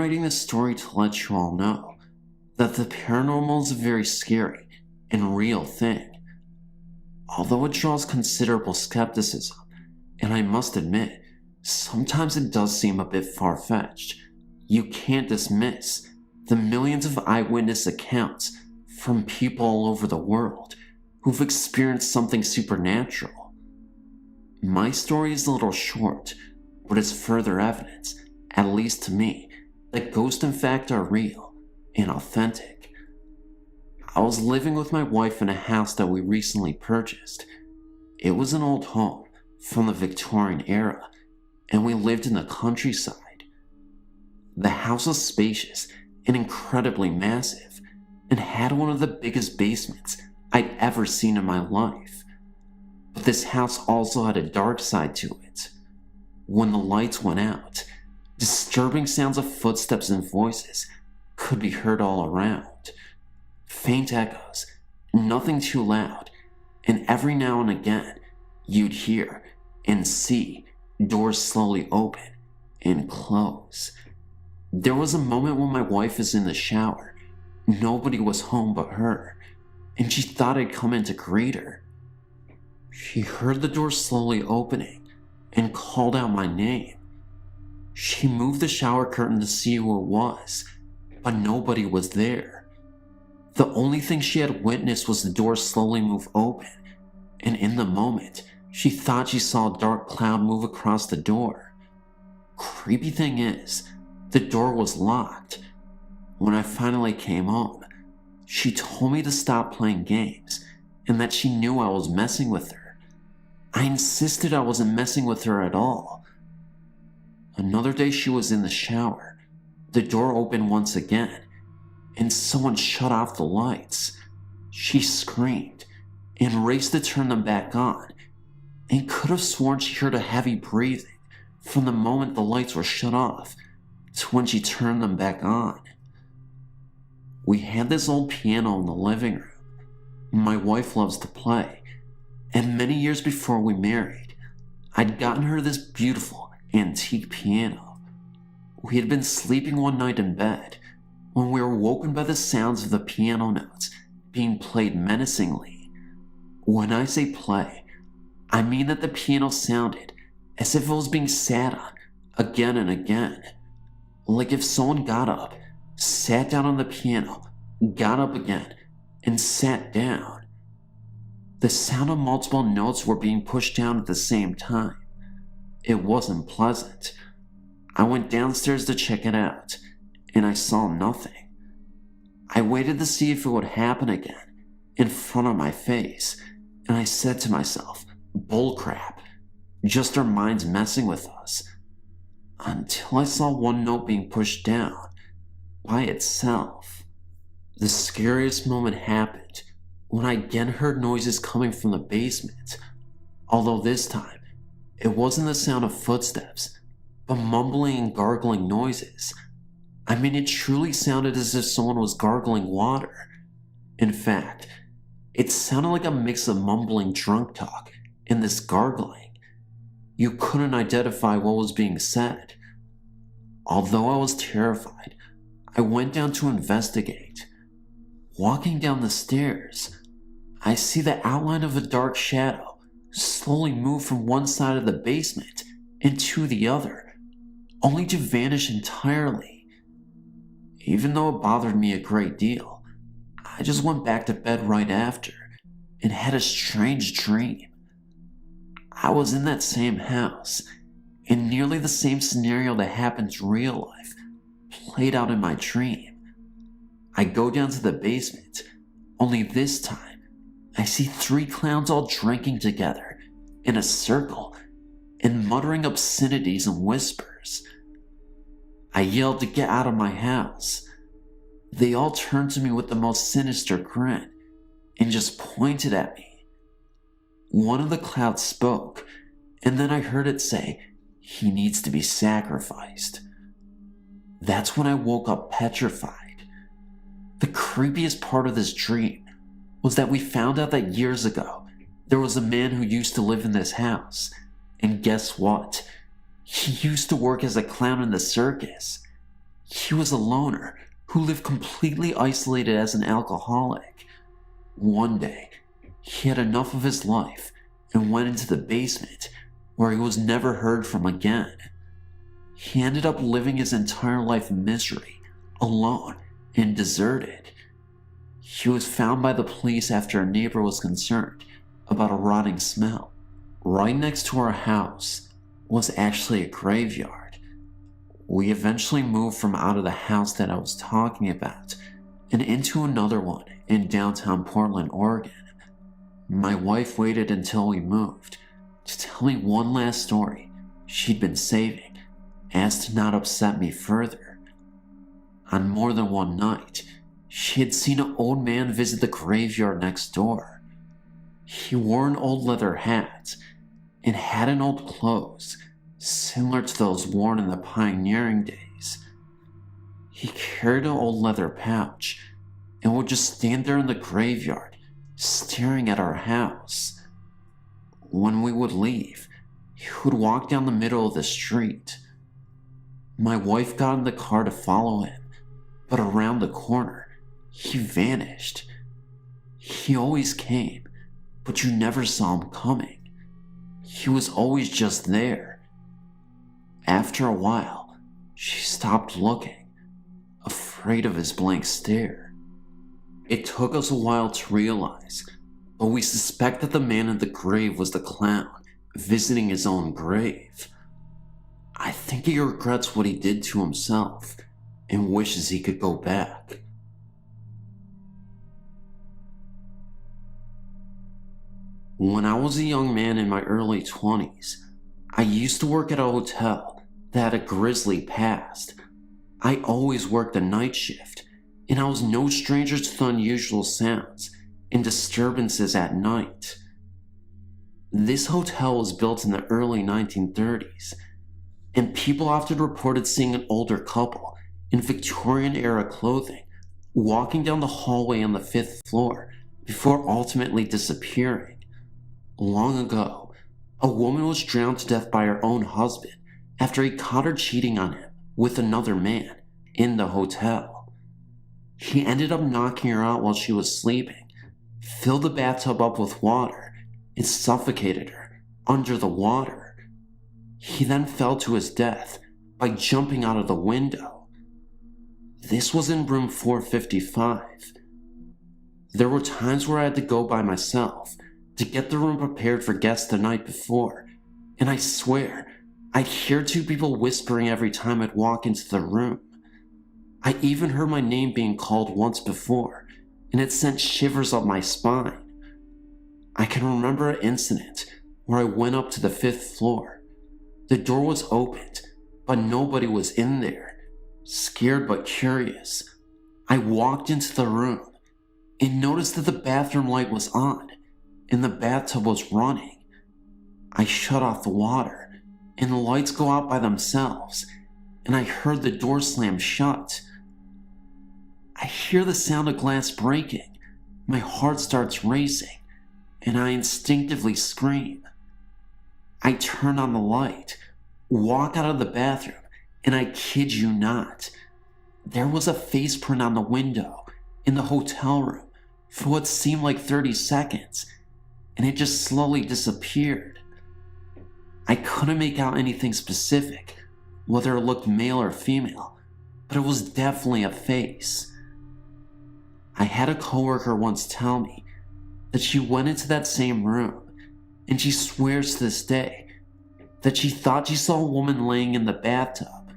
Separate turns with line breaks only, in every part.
writing this story to let you all know that the paranormal is a very scary and real thing. Although it draws considerable skepticism, and I must admit, sometimes it does seem a bit far-fetched, you can't dismiss the millions of eyewitness accounts from people all over the world who've experienced something supernatural. My story is a little short, but it's further evidence, at least to me, that ghosts in fact are real and authentic. I was living with my wife in a house that we recently purchased. It was an old home from the Victorian era, and we lived in the countryside. The house was spacious and incredibly massive, and had one of the biggest basements I'd ever seen in my life. But this house also had a dark side to it. When the lights went out, disturbing sounds of footsteps and voices could be heard all around. Faint echoes, nothing too loud, and every now and again, you'd hear and see doors slowly open and close. There was a moment when my wife was in the shower. Nobody was home but her, and she thought I'd come in to greet her. She heard the door slowly opening and called out my name. She moved the shower curtain to see who it was, but nobody was there. The only thing she had witnessed was the door slowly move open, and in the moment, she thought she saw a dark cloud move across the door. Creepy thing is, the door was locked. When I finally came home, she told me to stop playing games and that she knew I was messing with her. I insisted I wasn't messing with her at all. Another day she was in the shower. The door opened once again, and someone shut off the lights. She screamed and raced to turn them back on, and could have sworn she heard a heavy breathing from the moment the lights were shut off to when she turned them back on. We had this old piano in the living room. My wife loves to play, and many years before we married, I'd gotten her this beautiful antique piano. We had been sleeping one night in bed when we were woken by the sounds of the piano notes being played menacingly. When I say play, I mean that the piano sounded as if it was being sat on again and again. Like if someone got up, sat down on the piano, got up again, and sat down. The sound of multiple notes were being pushed down at the same time. It wasn't pleasant. I went downstairs to check it out, and I saw nothing. I waited to see if it would happen again, in front of my face, and I said to myself, bullcrap, just our minds messing with us. Until I saw one note being pushed down, by itself. The scariest moment happened when I again heard noises coming from the basement, although this time, it wasn't the sound of footsteps, but mumbling and gargling noises. I mean, it truly sounded as if someone was gargling water. In fact, it sounded like a mix of mumbling drunk talk and this gargling. You couldn't identify what was being said. Although I was terrified, I went down to investigate. Walking down the stairs, I see the outline of a dark shadow slowly move from one side of the basement into the other, only to vanish entirely. Even though it bothered me a great deal, I just went back to bed right after and had a strange dream. I was in that same house, and nearly the same scenario that happens in real life played out in my dream. I go down to the basement, only this time I see 3 clowns all drinking together in a circle and muttering obscenities and whispers. I yelled to get out of my house. They all turned to me with the most sinister grin and just pointed at me. One of the clowns spoke, and then I heard it say, "He needs to be sacrificed." That's when I woke up petrified. The creepiest part of this dream was that we found out that years ago, there was a man who used to live in this house, and guess what? He used to work as a clown in the circus. He was a loner who lived completely isolated as an alcoholic. One day, he had enough of his life and went into the basement, where he was never heard from again. He ended up living his entire life in misery, alone and deserted. He was found by the police after a neighbor was concerned about a rotting smell. Right next to our house was actually a graveyard. We eventually moved from out of the house that I was talking about and into another one in downtown Portland, Oregon. My wife waited until we moved to tell me one last story she'd been saving, as to not upset me further. On more than one night, she had seen an old man visit the graveyard next door. He wore an old leather hat and had an old clothes similar to those worn in the pioneering days. He carried an old leather pouch and would just stand there in the graveyard staring at our house. When we would leave, he would walk down the middle of the street. My wife got in the car to follow him, but around the corner, he vanished. He always came, but you never saw him coming. He was always just there. After a while, she stopped looking, afraid of his blank stare. It took us a while to realize, but we suspect that the man in the grave was the clown visiting his own grave. I think he regrets what he did to himself and wishes he could go back. When I was a young man in my early 20s, I used to work at a hotel that had a grisly past. I always worked the night shift, and I was no stranger to the unusual sounds and disturbances at night. This hotel was built in the early 1930s, and people often reported seeing an older couple in Victorian-era clothing walking down the hallway on the 5th floor before ultimately disappearing. Long ago, a woman was drowned to death by her own husband after he caught her cheating on him with another man in the hotel. He ended up knocking her out while she was sleeping, filled the bathtub up with water, and suffocated her under the water. He then fell to his death by jumping out of the window. This was in room 455. There were times where I had to go by myself to get the room prepared for guests the night before, and I swear, I'd hear two people whispering every time I'd walk into the room. I even heard my name being called once before, and it sent shivers up my spine. I can remember an incident where I went up to the 5th floor. The door was opened, but nobody was in there. Scared but curious, I walked into the room and noticed that the bathroom light was on and the bathtub was running. I shut off the water and the lights go out by themselves, and I heard the door slam shut. I hear the sound of glass breaking. My heart starts racing, and I instinctively scream. I turn on the light, walk out of the bathroom, and I kid you not, there was a face print on the window in the hotel room for what seemed like 30 seconds, and it just slowly disappeared. I couldn't make out anything specific, whether it looked male or female, but it was definitely a face. I had a coworker once tell me that she went into that same room, and she swears to this day that she thought she saw a woman laying in the bathtub.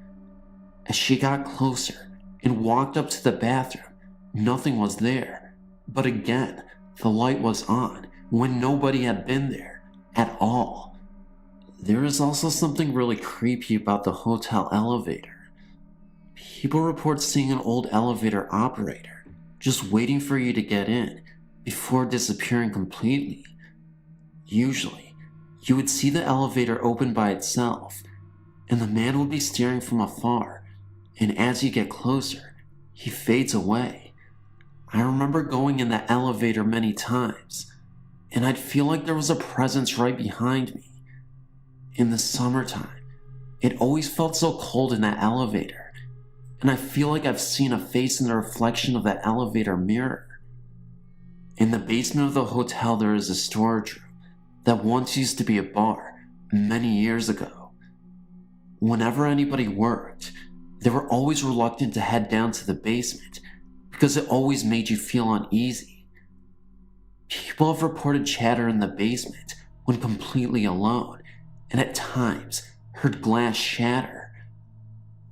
As she got closer and walked up to the bathroom, nothing was there, but again, the light was on when nobody had been there at all. There is also something really creepy about the hotel elevator. People report seeing an old elevator operator just waiting for you to get in before disappearing completely. Usually, you would see the elevator open by itself, and the man would be staring from afar, and as you get closer, he fades away. I remember going in that elevator many times, and I'd feel like there was a presence right behind me. In the summertime, it always felt so cold in that elevator, and I feel like I've seen a face in the reflection of that elevator mirror. In the basement of the hotel, there is a storage room that once used to be a bar many years ago. Whenever anybody worked, they were always reluctant to head down to the basement because it always made you feel uneasy. People have reported chatter in the basement when completely alone, and at times heard glass shatter.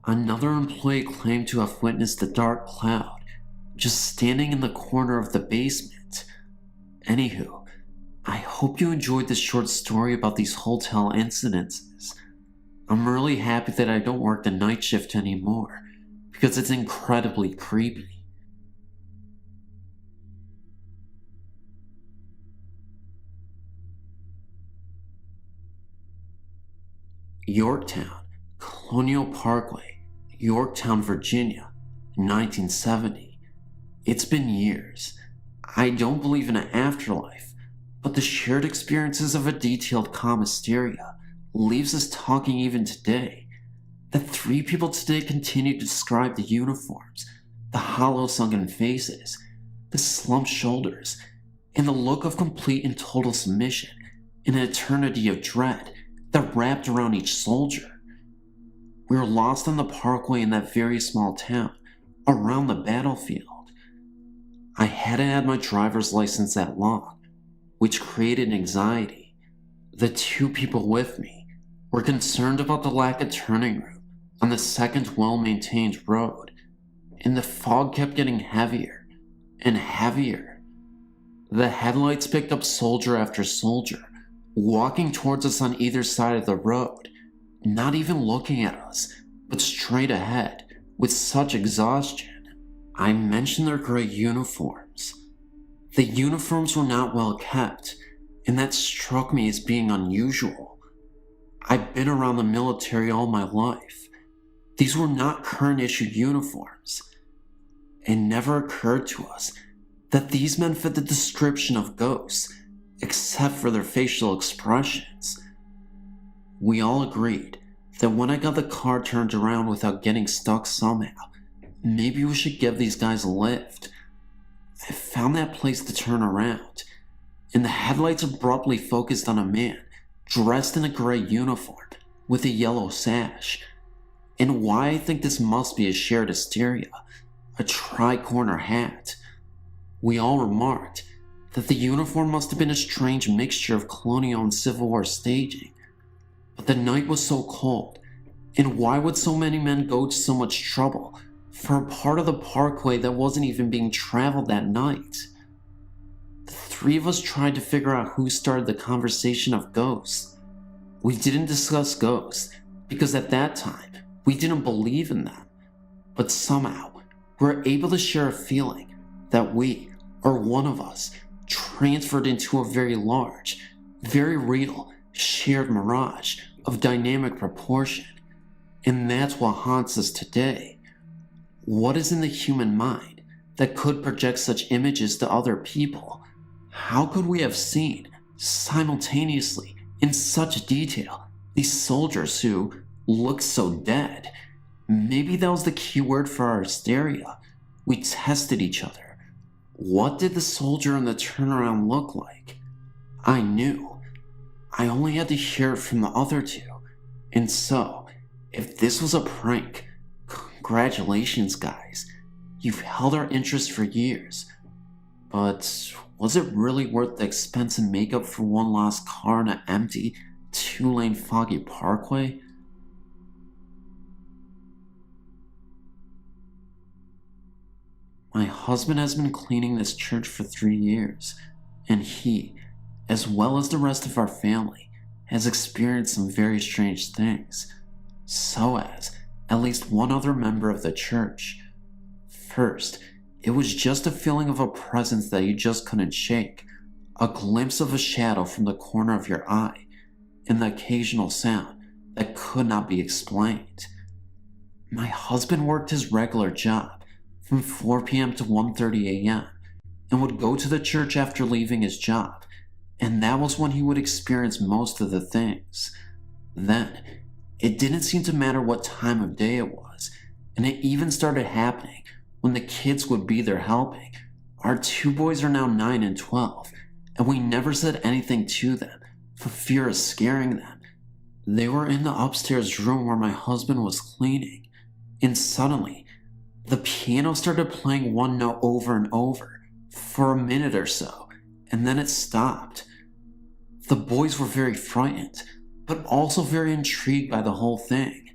Another employee claimed to have witnessed a dark cloud just standing in the corner of the basement. Anywho, I hope you enjoyed this short story about these hotel incidences. I'm really happy that I don't work the night shift anymore, because it's incredibly creepy. Yorktown, Colonial Parkway, Yorktown, Virginia, 1970. It's been years. I don't believe in an afterlife, but the shared experiences of a detailed calm hysteria leaves us talking even today. The three people today continue to describe the uniforms, the hollow sunken faces, the slumped shoulders, and the look of complete and total submission in an eternity of dread that wrapped around each soldier. We were lost on the parkway in that very small town, around the battlefield. I hadn't had my driver's license that long, which created anxiety. The two people with me were concerned about the lack of turning room on the second well-maintained road, and the fog kept getting heavier and heavier. The headlights picked up soldier after soldier, walking towards us on either side of the road, not even looking at us, but straight ahead, with such exhaustion. I mentioned their gray uniforms. The uniforms were not well kept, and that struck me as being unusual. I've been around the military all my life. These were not current issue uniforms. It never occurred to us that these men fit the description of ghosts, except for their facial expressions. We all agreed that when I got the car turned around without getting stuck somehow, maybe we should give these guys a lift. I found that place to turn around, and the headlights abruptly focused on a man dressed in a gray uniform with a yellow sash. And why I think this must be a shared hysteria, a tri-corner hat. We all remarked that the uniform must have been a strange mixture of colonial and Civil War staging. But the night was so cold, and why would so many men go to so much trouble for a part of the parkway that wasn't even being traveled that night? The three of us tried to figure out who started the conversation of ghosts. We didn't discuss ghosts, because at that time, we didn't believe in them. But somehow, we were able to share a feeling that we, or one of us, transferred into a very large, very real, shared mirage of dynamic proportion. And that's what haunts us today. What is in the human mind that could project such images to other people? How could we have seen, simultaneously, in such detail, these soldiers who looked so dead? Maybe that was the key word for our hysteria. We tested each other. What did the soldier and the turnaround look like? I knew. I only had to hear it from the other two. And so, if this was a prank, congratulations, guys. You've held our interest for years. But was it really worth the expense and makeup for one lost car in an empty, two-lane foggy parkway? My husband has been cleaning this church for 3 years, and he, as well as the rest of our family, has experienced some very strange things. So has at least one other member of the church. First, it was just a feeling of a presence that you just couldn't shake, a glimpse of a shadow from the corner of your eye, and the occasional sound that could not be explained. My husband worked his regular job from 4 p.m. to 1:30 a.m. and would go to the church after leaving his job, and that was when he would experience most of the things. Then, it didn't seem to matter what time of day it was. and it even started happening when the kids would be there helping. Our two boys are now 9 and 12, and we never said anything to them for fear of scaring them. They were in the upstairs room where my husband was cleaning, and suddenly, the piano started playing one note over and over for a minute or so, and then it stopped. The boys were very frightened, but also very intrigued by the whole thing.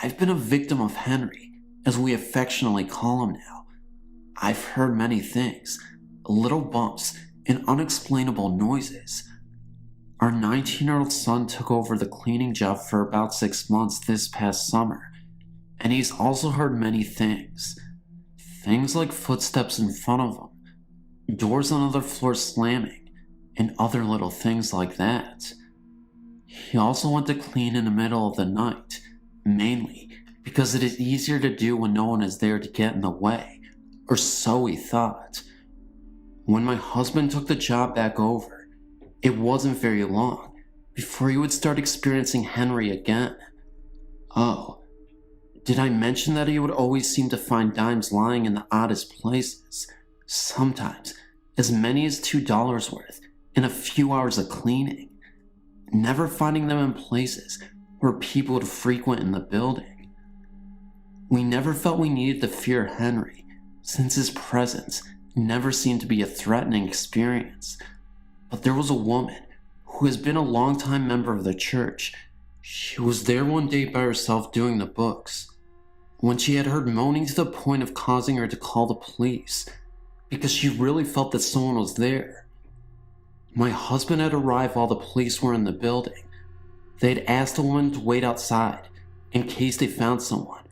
I've been a victim of Henry, as we affectionately call him now. I've heard many things, little bumps and unexplainable noises. Our 19-year-old son took over the cleaning job for about 6 months this past summer, and he's also heard many things. Things like footsteps in front of him, doors on other floors slamming, and other little things like that. He also went to clean in the middle of the night, mainly because it is easier to do when no one is there to get in the way, or so he thought. When my husband took the job back over, it wasn't very long before he would start experiencing Henry again. Oh, did I mention that he would always seem to find dimes lying in the oddest places, sometimes as many as $2 worth in a few hours of cleaning, never finding them in places where people would frequent in the building. We never felt we needed to fear Henry, since his presence never seemed to be a threatening experience. But there was a woman who has been a longtime member of the church. She was there one day by herself doing the books, when she had heard moaning to the point of causing her to call the police, because she really felt that someone was there. My husband had arrived while the police were in the building. They had asked the woman to wait outside in case they found someone,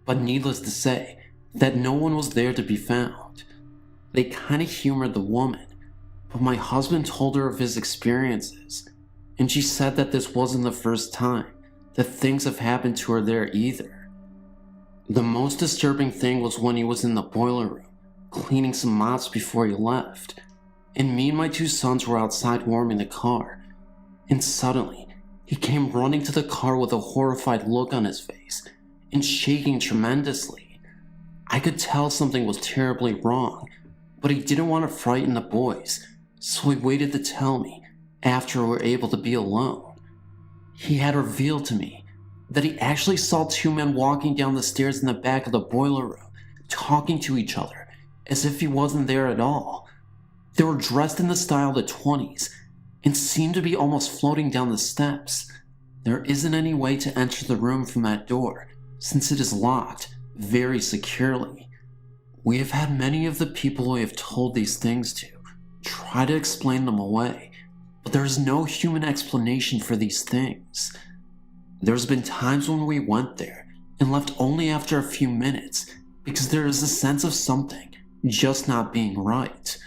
but needless to say, that no one was there to be found. They kinda humored the woman, but my husband told her of his experiences, and she said that this wasn't the first time that things have happened to her there either. The most disturbing thing was when he was in the boiler room, cleaning some mops before he left, and me and my two sons were outside warming the car, and suddenly, he came running to the car with a horrified look on his face, and shaking tremendously. I could tell something was terribly wrong, but he didn't want to frighten the boys, so he waited to tell me after we were able to be alone. He had revealed to me that he actually saw two men walking down the stairs in the back of the boiler room, talking to each other as if he wasn't there at all. They were dressed in the style of the 20s and seemed to be almost floating down the steps. There isn't any way to enter the room from that door, since it is locked very securely. We have had many of the people we have told these things to try to explain them away, but there is no human explanation for these things. There's been times when we went there and left only after a few minutes because there is a sense of something just not being right.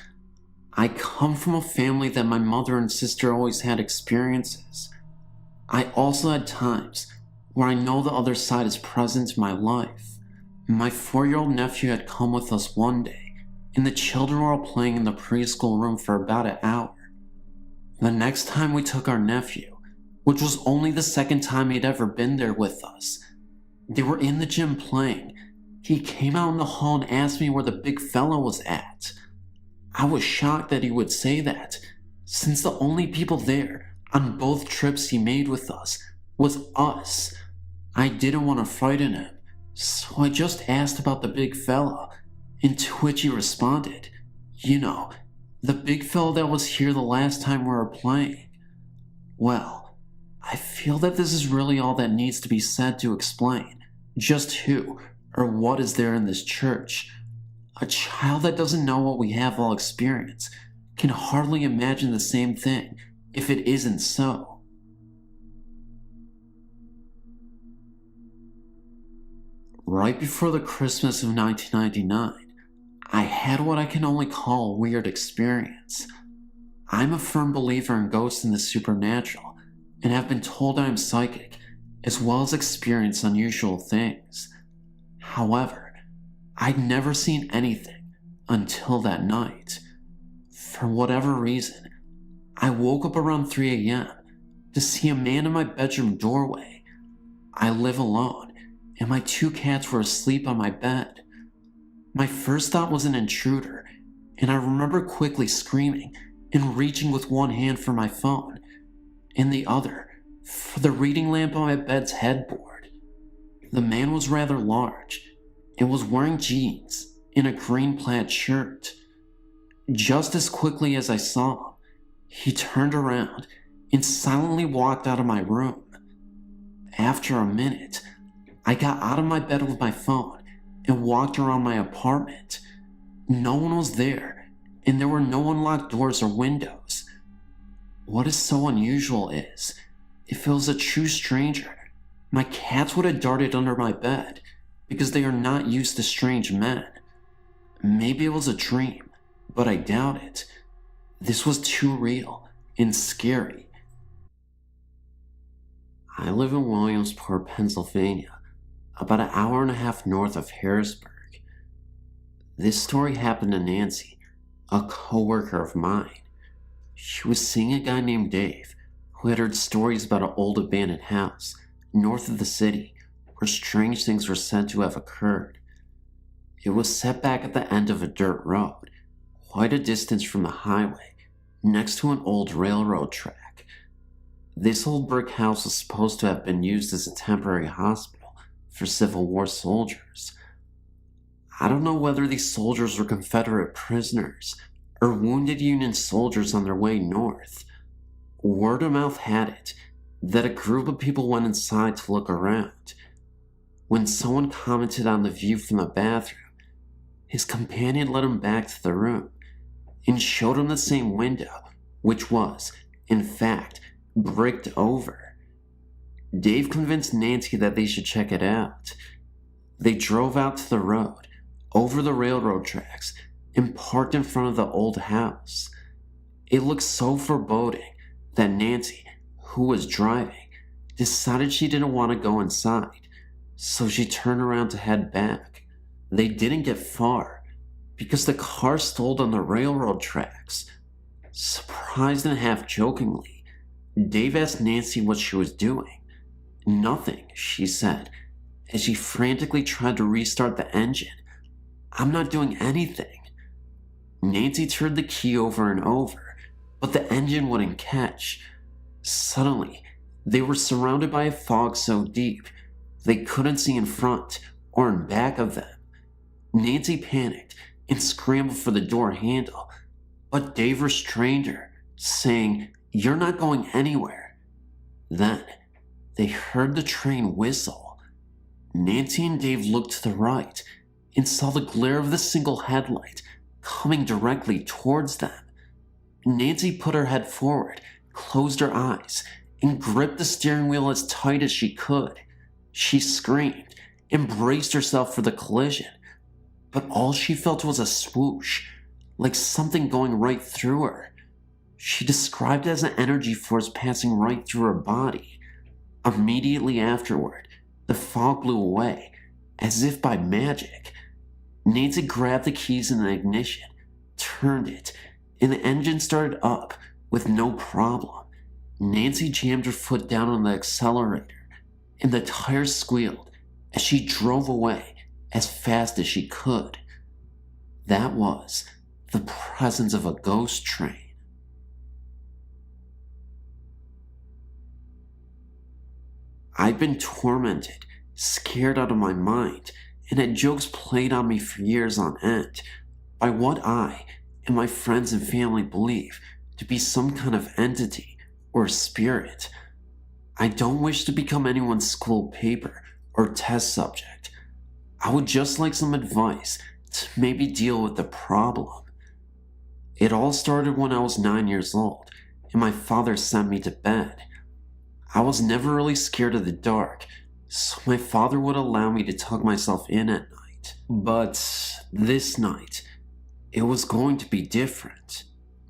I come from a family that my mother and sister always had experiences. I also had times where I know the other side is present in my life. My 4-year-old nephew had come with us one day, and the children were all playing in the preschool room for about an hour. The next time we took our nephew, which was only the second time he'd ever been there with us, they were in the gym playing. He came out in the hall and asked me where the big fella was at. I was shocked that he would say that, since the only people there on both trips he made with us was us. I didn't want to frighten him, so I just asked about the big fella, and to which he responded, "You know, the big fella that was here the last time we were playing." Well, I feel that this is really all that needs to be said to explain just who or what is there in this church. A child that doesn't know what we have all experienced can hardly imagine the same thing if it isn't so. Right before the Christmas of 1999, I had what I can only call a weird experience. I'm a firm believer in ghosts and the supernatural, and have been told I am psychic, as well as experience unusual things. However, I'd never seen anything until that night. For whatever reason, I woke up around 3 a.m. to see a man in my bedroom doorway. I live alone, and my 2 cats were asleep on my bed. My first thought was an intruder, and I remember quickly screaming and reaching with one hand for my phone, and the other for the reading lamp on my bed's headboard. The man was rather large and was wearing jeans and a green plaid shirt. Just as quickly as I saw him, he turned around and silently walked out of my room. After a minute, I got out of my bed with my phone and walked around my apartment. No one was there, and there were no unlocked doors or windows. What is so unusual is, if it was a true stranger, my cats would have darted under my bed because they are not used to strange men. Maybe it was a dream, but I doubt it. This was too real and scary. I live in Williamsport, Pennsylvania, about an hour and a half north of Harrisburg. This story happened to Nancy, a coworker of mine. She was seeing a guy named Dave who had heard stories about an old abandoned house north of the city where strange things were said to have occurred. It was set back at the end of a dirt road, quite a distance from the highway, next to an old railroad track. This old brick house was supposed to have been used as a temporary hospital for Civil War soldiers. I don't know whether these soldiers were Confederate prisoners or wounded Union soldiers on their way north. Word of mouth had it that a group of people went inside to look around. When someone commented on the view from the bathroom, his companion led him back to the room and showed him the same window, which was, in fact, bricked over. Dave convinced Nancy that they should check it out. They drove out to the road, over the railroad tracks, and parked in front of the old house. It looked so foreboding that Nancy, who was driving, decided she didn't want to go inside, so she turned around to head back. They didn't get far, because the car stalled on the railroad tracks. Surprised and half jokingly, Dave asked Nancy what she was doing. "Nothing," she said, as she frantically tried to restart the engine. "I'm not doing anything." Nancy turned the key over and over, but the engine wouldn't catch. Suddenly, they were surrounded by a fog so deep they couldn't see in front or in back of them. Nancy panicked and scrambled for the door handle, but Dave restrained her, saying, "You're not going anywhere." Then, they heard the train whistle. Nancy and Dave looked to the right and saw the glare of the single headlight coming directly towards them. Nancy put her head forward, closed her eyes, and gripped the steering wheel as tight as she could. She screamed and braced herself for the collision, but all she felt was a swoosh, like something going right through her. She described it as an energy force passing right through her body. Immediately afterward, the fog blew away, as if by magic. Nancy grabbed the keys in the ignition, turned it, and the engine started up with no problem. Nancy jammed her foot down on the accelerator, and the tires squealed as she drove away as fast as she could. That was the presence of a ghost train. I'd been tormented, scared out of my mind, and had jokes played on me for years on end by what I and my friends and family believe to be some kind of entity or spirit. I don't wish to become anyone's school paper or test subject. I would just like some advice to maybe deal with the problem. It all started when I was 9 years old and my father sent me to bed. I was never really scared of the dark, so my father would allow me to tuck myself in at night. But this night, it was going to be different.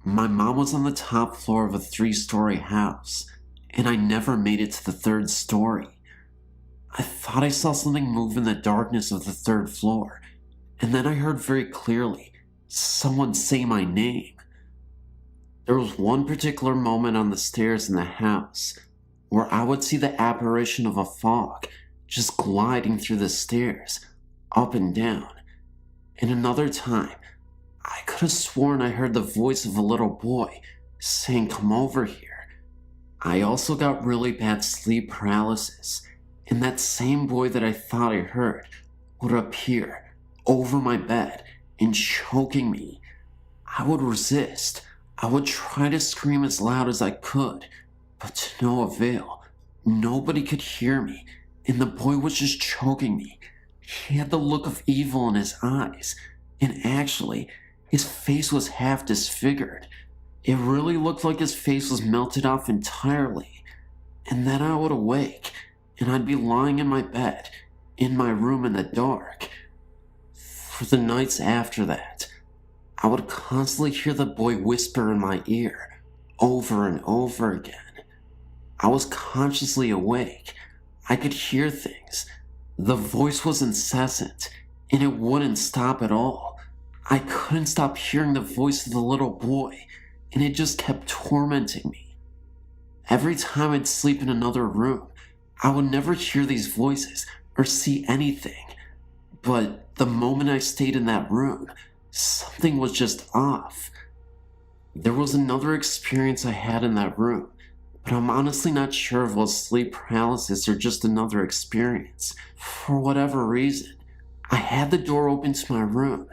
My mom was on the top floor of a 3-story house, and I never made it to the 3rd story. I thought I saw something move in the darkness of the 3rd floor, and then I heard very clearly someone say my name. There was one particular moment on the stairs in the house where I would see the apparition of a fog just gliding through the stairs, up and down. And another time, I could have sworn I heard the voice of a little boy saying, "Come over here." I also got really bad sleep paralysis, and that same boy that I thought I heard would appear over my bed and choking me. I would resist. I would try to scream as loud as I could, but to no avail. Nobody could hear me, and the boy was just choking me. He had the look of evil in his eyes, and actually, his face was half disfigured. It really looked like his face was melted off entirely. And then I would awake, and I'd be lying in my bed, in my room in the dark. For the nights after that, I would constantly hear the boy whisper in my ear, over and over again. I was consciously awake. I could hear things. The voice was incessant, and it wouldn't stop at all. I couldn't stop hearing the voice of the little boy, and it just kept tormenting me. Every time I'd sleep in another room, I would never hear these voices or see anything. But the moment I stayed in that room, something was just off. There was another experience I had in that room, but I'm honestly not sure if it was sleep paralysis or just another experience. For whatever reason, I had the door open to my room,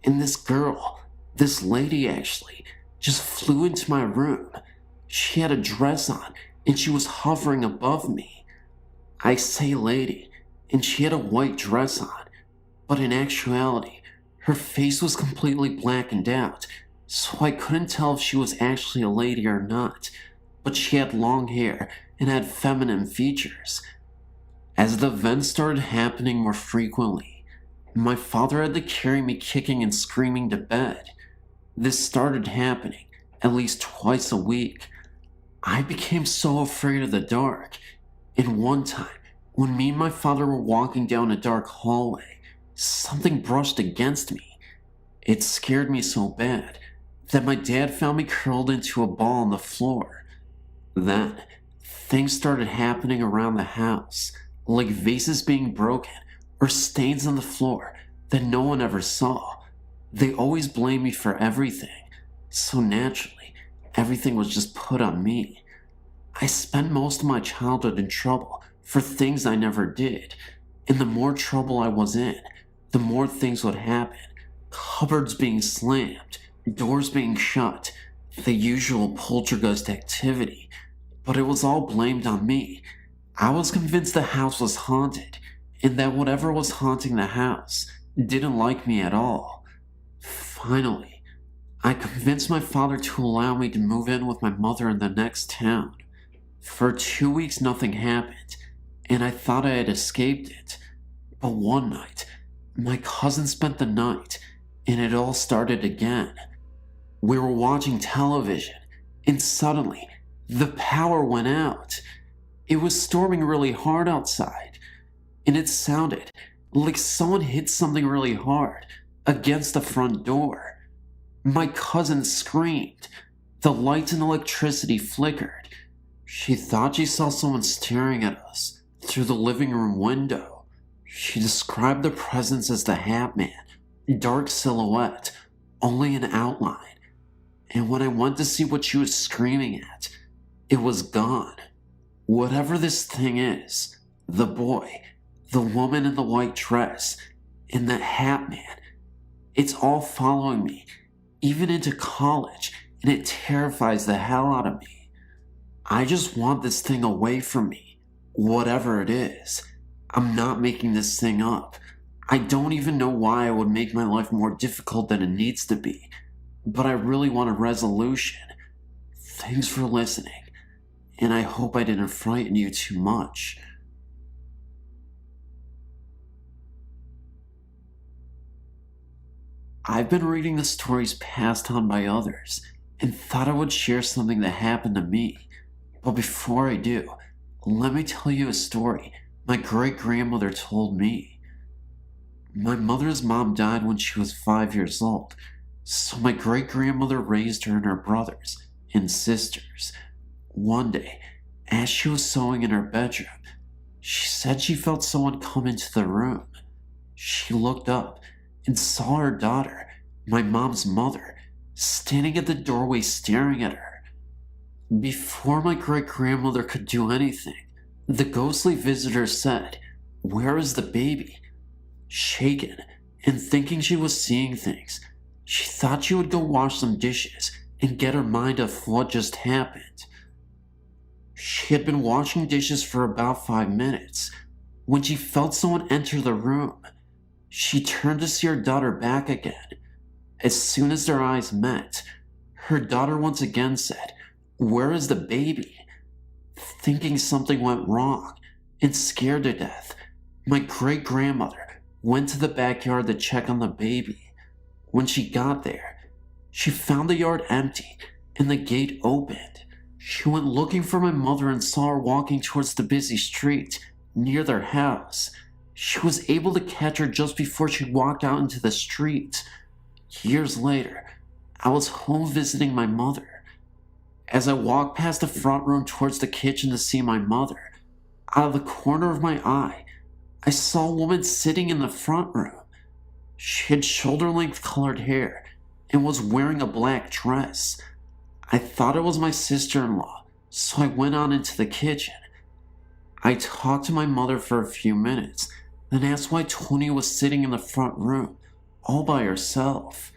and this girl, this lady actually, just flew into my room. She had a dress on, and she was hovering above me. I say lady, and she had a white dress on, but in actuality, her face was completely blackened out, so I couldn't tell if she was actually a lady or not, but she had long hair and had feminine features. As the events started happening more frequently, my father had to carry me kicking and screaming to bed. This started happening at least twice a week. I became so afraid of the dark, and one time, when me and my father were walking down a dark hallway, something brushed against me. It scared me so bad that my dad found me curled into a ball on the floor. Then, things started happening around the house, like vases being broken or stains on the floor that no one ever saw. They always blamed me for everything, so naturally, everything was just put on me. I spent most of my childhood in trouble for things I never did, and the more trouble I was in, the more things would happen. Cupboards being slammed, doors being shut, the usual poltergeist activity. But it was all blamed on me. I was convinced the house was haunted, and that whatever was haunting the house didn't like me at all. Finally, I convinced my father to allow me to move in with my mother in the next town. For 2 weeks nothing happened, and I thought I had escaped it. But one night, my cousin spent the night, and it all started again. We were watching television, and suddenly, the power went out. It was storming really hard outside, and it sounded like someone hit something really hard against the front door. My cousin screamed. The lights and electricity flickered. She thought she saw someone staring at us through the living room window. She described the presence as the Hat Man, dark silhouette, only an outline. And when I went to see what she was screaming at, it was gone. Whatever this thing is, the boy, the woman in the white dress, and the Hat Man, it's all following me, even into college, and it terrifies the hell out of me. I just want this thing away from me, whatever it is. I'm not making this thing up. I don't even know why I would make my life more difficult than it needs to be, but I really want a resolution. Thanks for listening, and I hope I didn't frighten you too much. I've been reading the stories passed on by others, and thought I would share something that happened to me. But before I do, let me tell you a story my great-grandmother told me. My mother's mom died when she was 5 years old, so my great-grandmother raised her and her brothers and sisters. One day, as she was sewing in her bedroom, She said she felt someone come into the room. She looked up and saw her daughter, my mom's mother, standing at the doorway staring at her. Before my great-grandmother could do anything, the ghostly visitor said, "Where is the baby?" Shaken and thinking she was seeing things, she thought she would go wash some dishes and get her mind off what just happened. She had been washing dishes for about 5 minutes when she felt someone enter the room. She turned to see her daughter back again. As soon as their eyes met, her daughter once again said, "Where is the baby?" Thinking something went wrong and scared to death, my great-grandmother went to the backyard to check on the baby. When she got there, she found the yard empty and the gate opened. She went looking for my mother and saw her walking towards the busy street near their house. She was able to catch her just before she walked out into the street. Years later, I was home visiting my mother. As I walked past the front room towards the kitchen to see my mother, out of the corner of my eye, I saw a woman sitting in the front room. She had shoulder-length colored hair and was wearing a black dress. I thought it was my sister-in-law, so I went on into the kitchen. I talked to my mother for a few minutes, then asked why Tony was sitting in the front room, all by herself.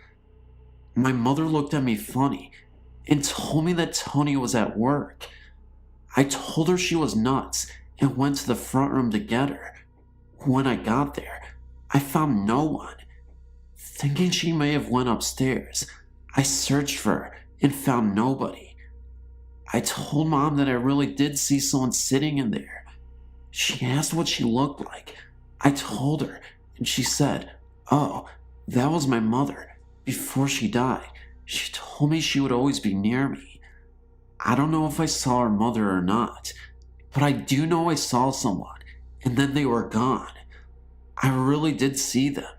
My mother looked at me funny and told me that Tony was at work. I told her she was nuts and went to the front room to get her. When I got there, I found no one. Thinking she may have went upstairs, I searched for her and found nobody. I told Mom that I really did see someone sitting in there. She asked what she looked like. I told her, and she said, "Oh, that was my mother. Before she died, she told me she would always be near me." I don't know if I saw her mother or not, but I do know I saw someone, and then they were gone. I really did see them.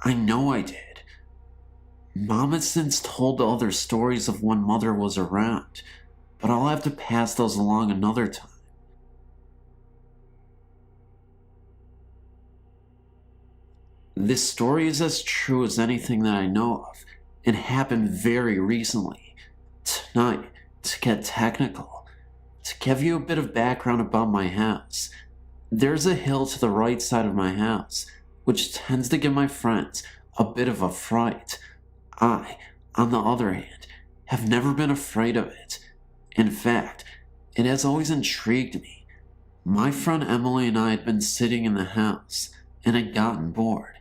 I know I did. Mom has since told other stories of when Mother was around, but I'll have to pass those along another time. This story is as true as anything that I know of, and happened very recently. Tonight, to get technical, to give you a bit of background about my house, there's a hill to the right side of my house, which tends to give my friends a bit of a fright. I, on the other hand, have never been afraid of it. In fact, it has always intrigued me. My friend Emily and I had been sitting in the house and had gotten bored.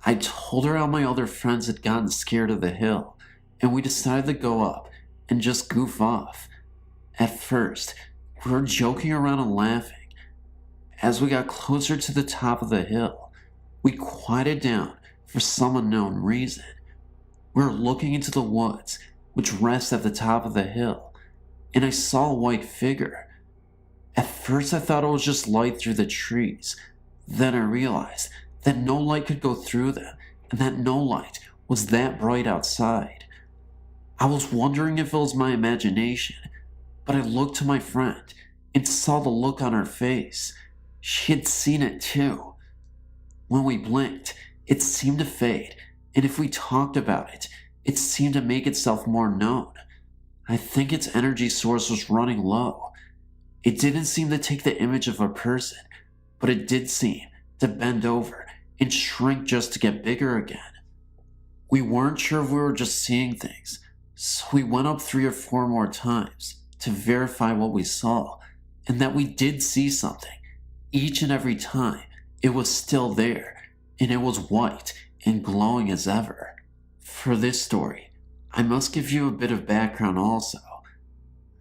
I told her how my other friends had gotten scared of the hill, and we decided to go up and just goof off. At first, we were joking around and laughing. As we got closer to the top of the hill, we quieted down for some unknown reason. We were looking into the woods, which rest at the top of the hill, and I saw a white figure. At first I thought it was just light through the trees. Then I realized that no light could go through them, and that no light was that bright outside. I was wondering if it was my imagination, but I looked to my friend and saw the look on her face. She had seen it too. When we blinked, it seemed to fade, and if we talked about it, it seemed to make itself more known. I think its energy source was running low. It didn't seem to take the image of a person, but it did seem to bend over and shrink just to get bigger again. We weren't sure if we were just seeing things, so we went up 3 or 4 more times to verify what we saw, and that we did see something. Each and every time, it was still there, and it was white and glowing as ever. For this story, I must give you a bit of background also.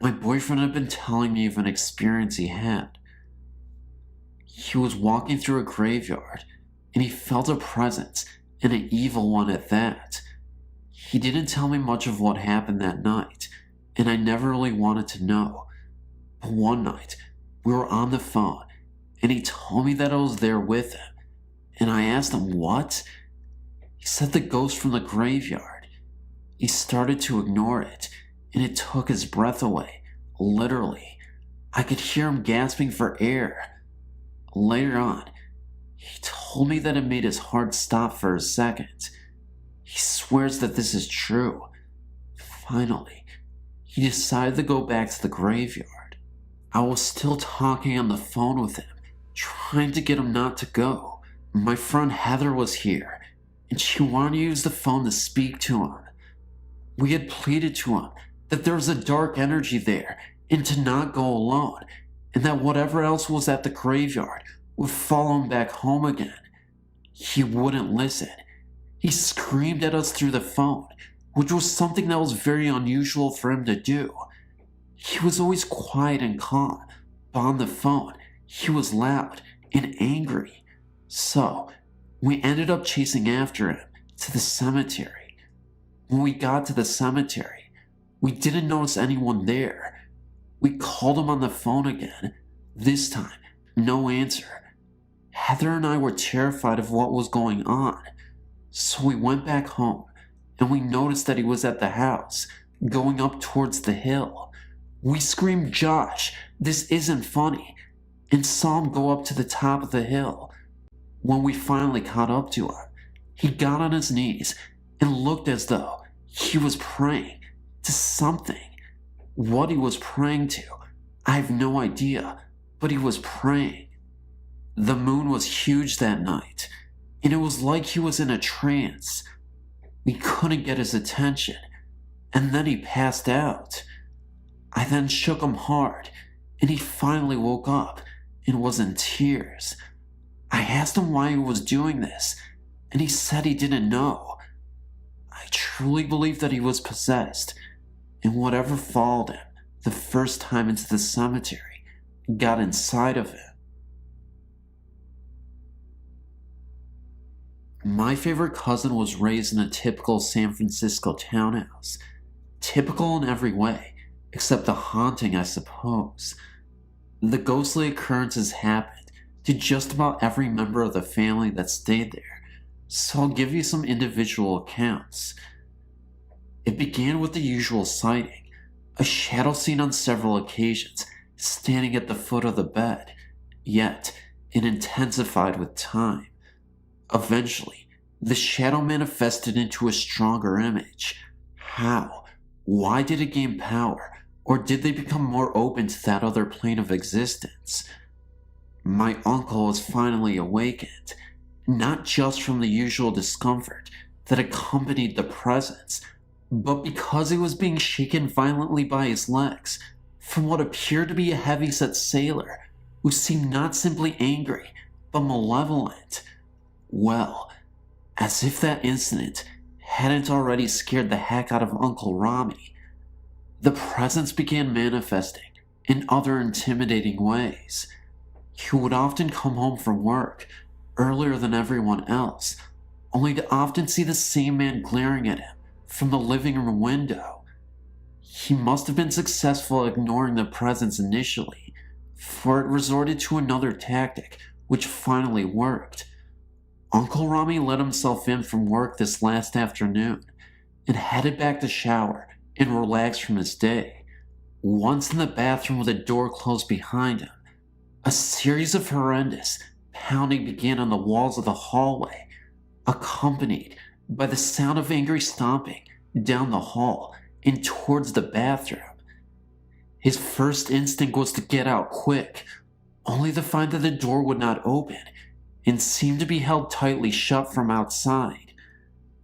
My boyfriend had been telling me of an experience he had. He was walking through a graveyard, and he felt a presence, and an evil one at that. He didn't tell me much of what happened that night, and I never really wanted to know. But one night, we were on the phone, and he told me that I was there with him, and I asked him what? He said the ghost from the graveyard. He started to ignore it, and it took his breath away, literally. I could hear him gasping for air. Later on, he told me that it made his heart stop for a second. He swears that this is true. Finally, he decided to go back to the graveyard. I was still talking on the phone with him, trying to get him not to go. My friend Heather was here, and she wanted to use the phone to speak to him. We had pleaded to him that there was a dark energy there and to not go alone, and that whatever else was at the graveyard would follow him back home again. He wouldn't listen. He screamed at us through the phone, which was something that was very unusual for him to do. He was always quiet and calm, but on the phone, he was loud and angry. So, we ended up chasing after him to the cemetery. When we got to the cemetery, we didn't notice anyone there. We called him on the phone again. This time, no answer. Heather and I were terrified of what was going on. So we went back home, and we noticed that he was at the house, going up towards the hill. We screamed, "Josh, this isn't funny," and saw him go up to the top of the hill. When we finally caught up to him, he got on his knees and looked as though he was praying to something. What he was praying to, I have no idea, but he was praying. The moon was huge that night, and it was like he was in a trance. We couldn't get his attention, and then he passed out. I then shook him hard, and he finally woke up and was in tears. I asked him why he was doing this, and he said he didn't know. I truly believe that he was possessed, and whatever followed him the first time into the cemetery got inside of him. My favorite cousin was raised in a typical San Francisco townhouse. Typical in every way, except the haunting, I suppose. The ghostly occurrences happened to just about every member of the family that stayed there, so I'll give you some individual accounts. It began with the usual sighting, a shadow seen on several occasions, standing at the foot of the bed, yet it intensified with time. Eventually, the shadow manifested into a stronger image. How? Why did it gain power? Or did they become more open to that other plane of existence? My uncle was finally awakened, not just from the usual discomfort that accompanied the presence, but because he was being shaken violently by his legs from what appeared to be a heavy-set sailor who seemed not simply angry, but malevolent. Well, as if that incident hadn't already scared the heck out of Uncle Rami, the presence began manifesting in other intimidating ways. He would often come home from work earlier than everyone else, only to often see the same man glaring at him from the living room window. He must have been successful at ignoring the presence initially, for it resorted to another tactic which finally worked. Uncle Rami let himself in from work this last afternoon and headed back to shower and relax from his day. Once in the bathroom with the door closed behind him, a series of horrendous pounding began on the walls of the hallway, accompanied by the sound of angry stomping down the hall and towards the bathroom. His first instinct was to get out quick, only to find that the door would not open and seemed to be held tightly shut from outside.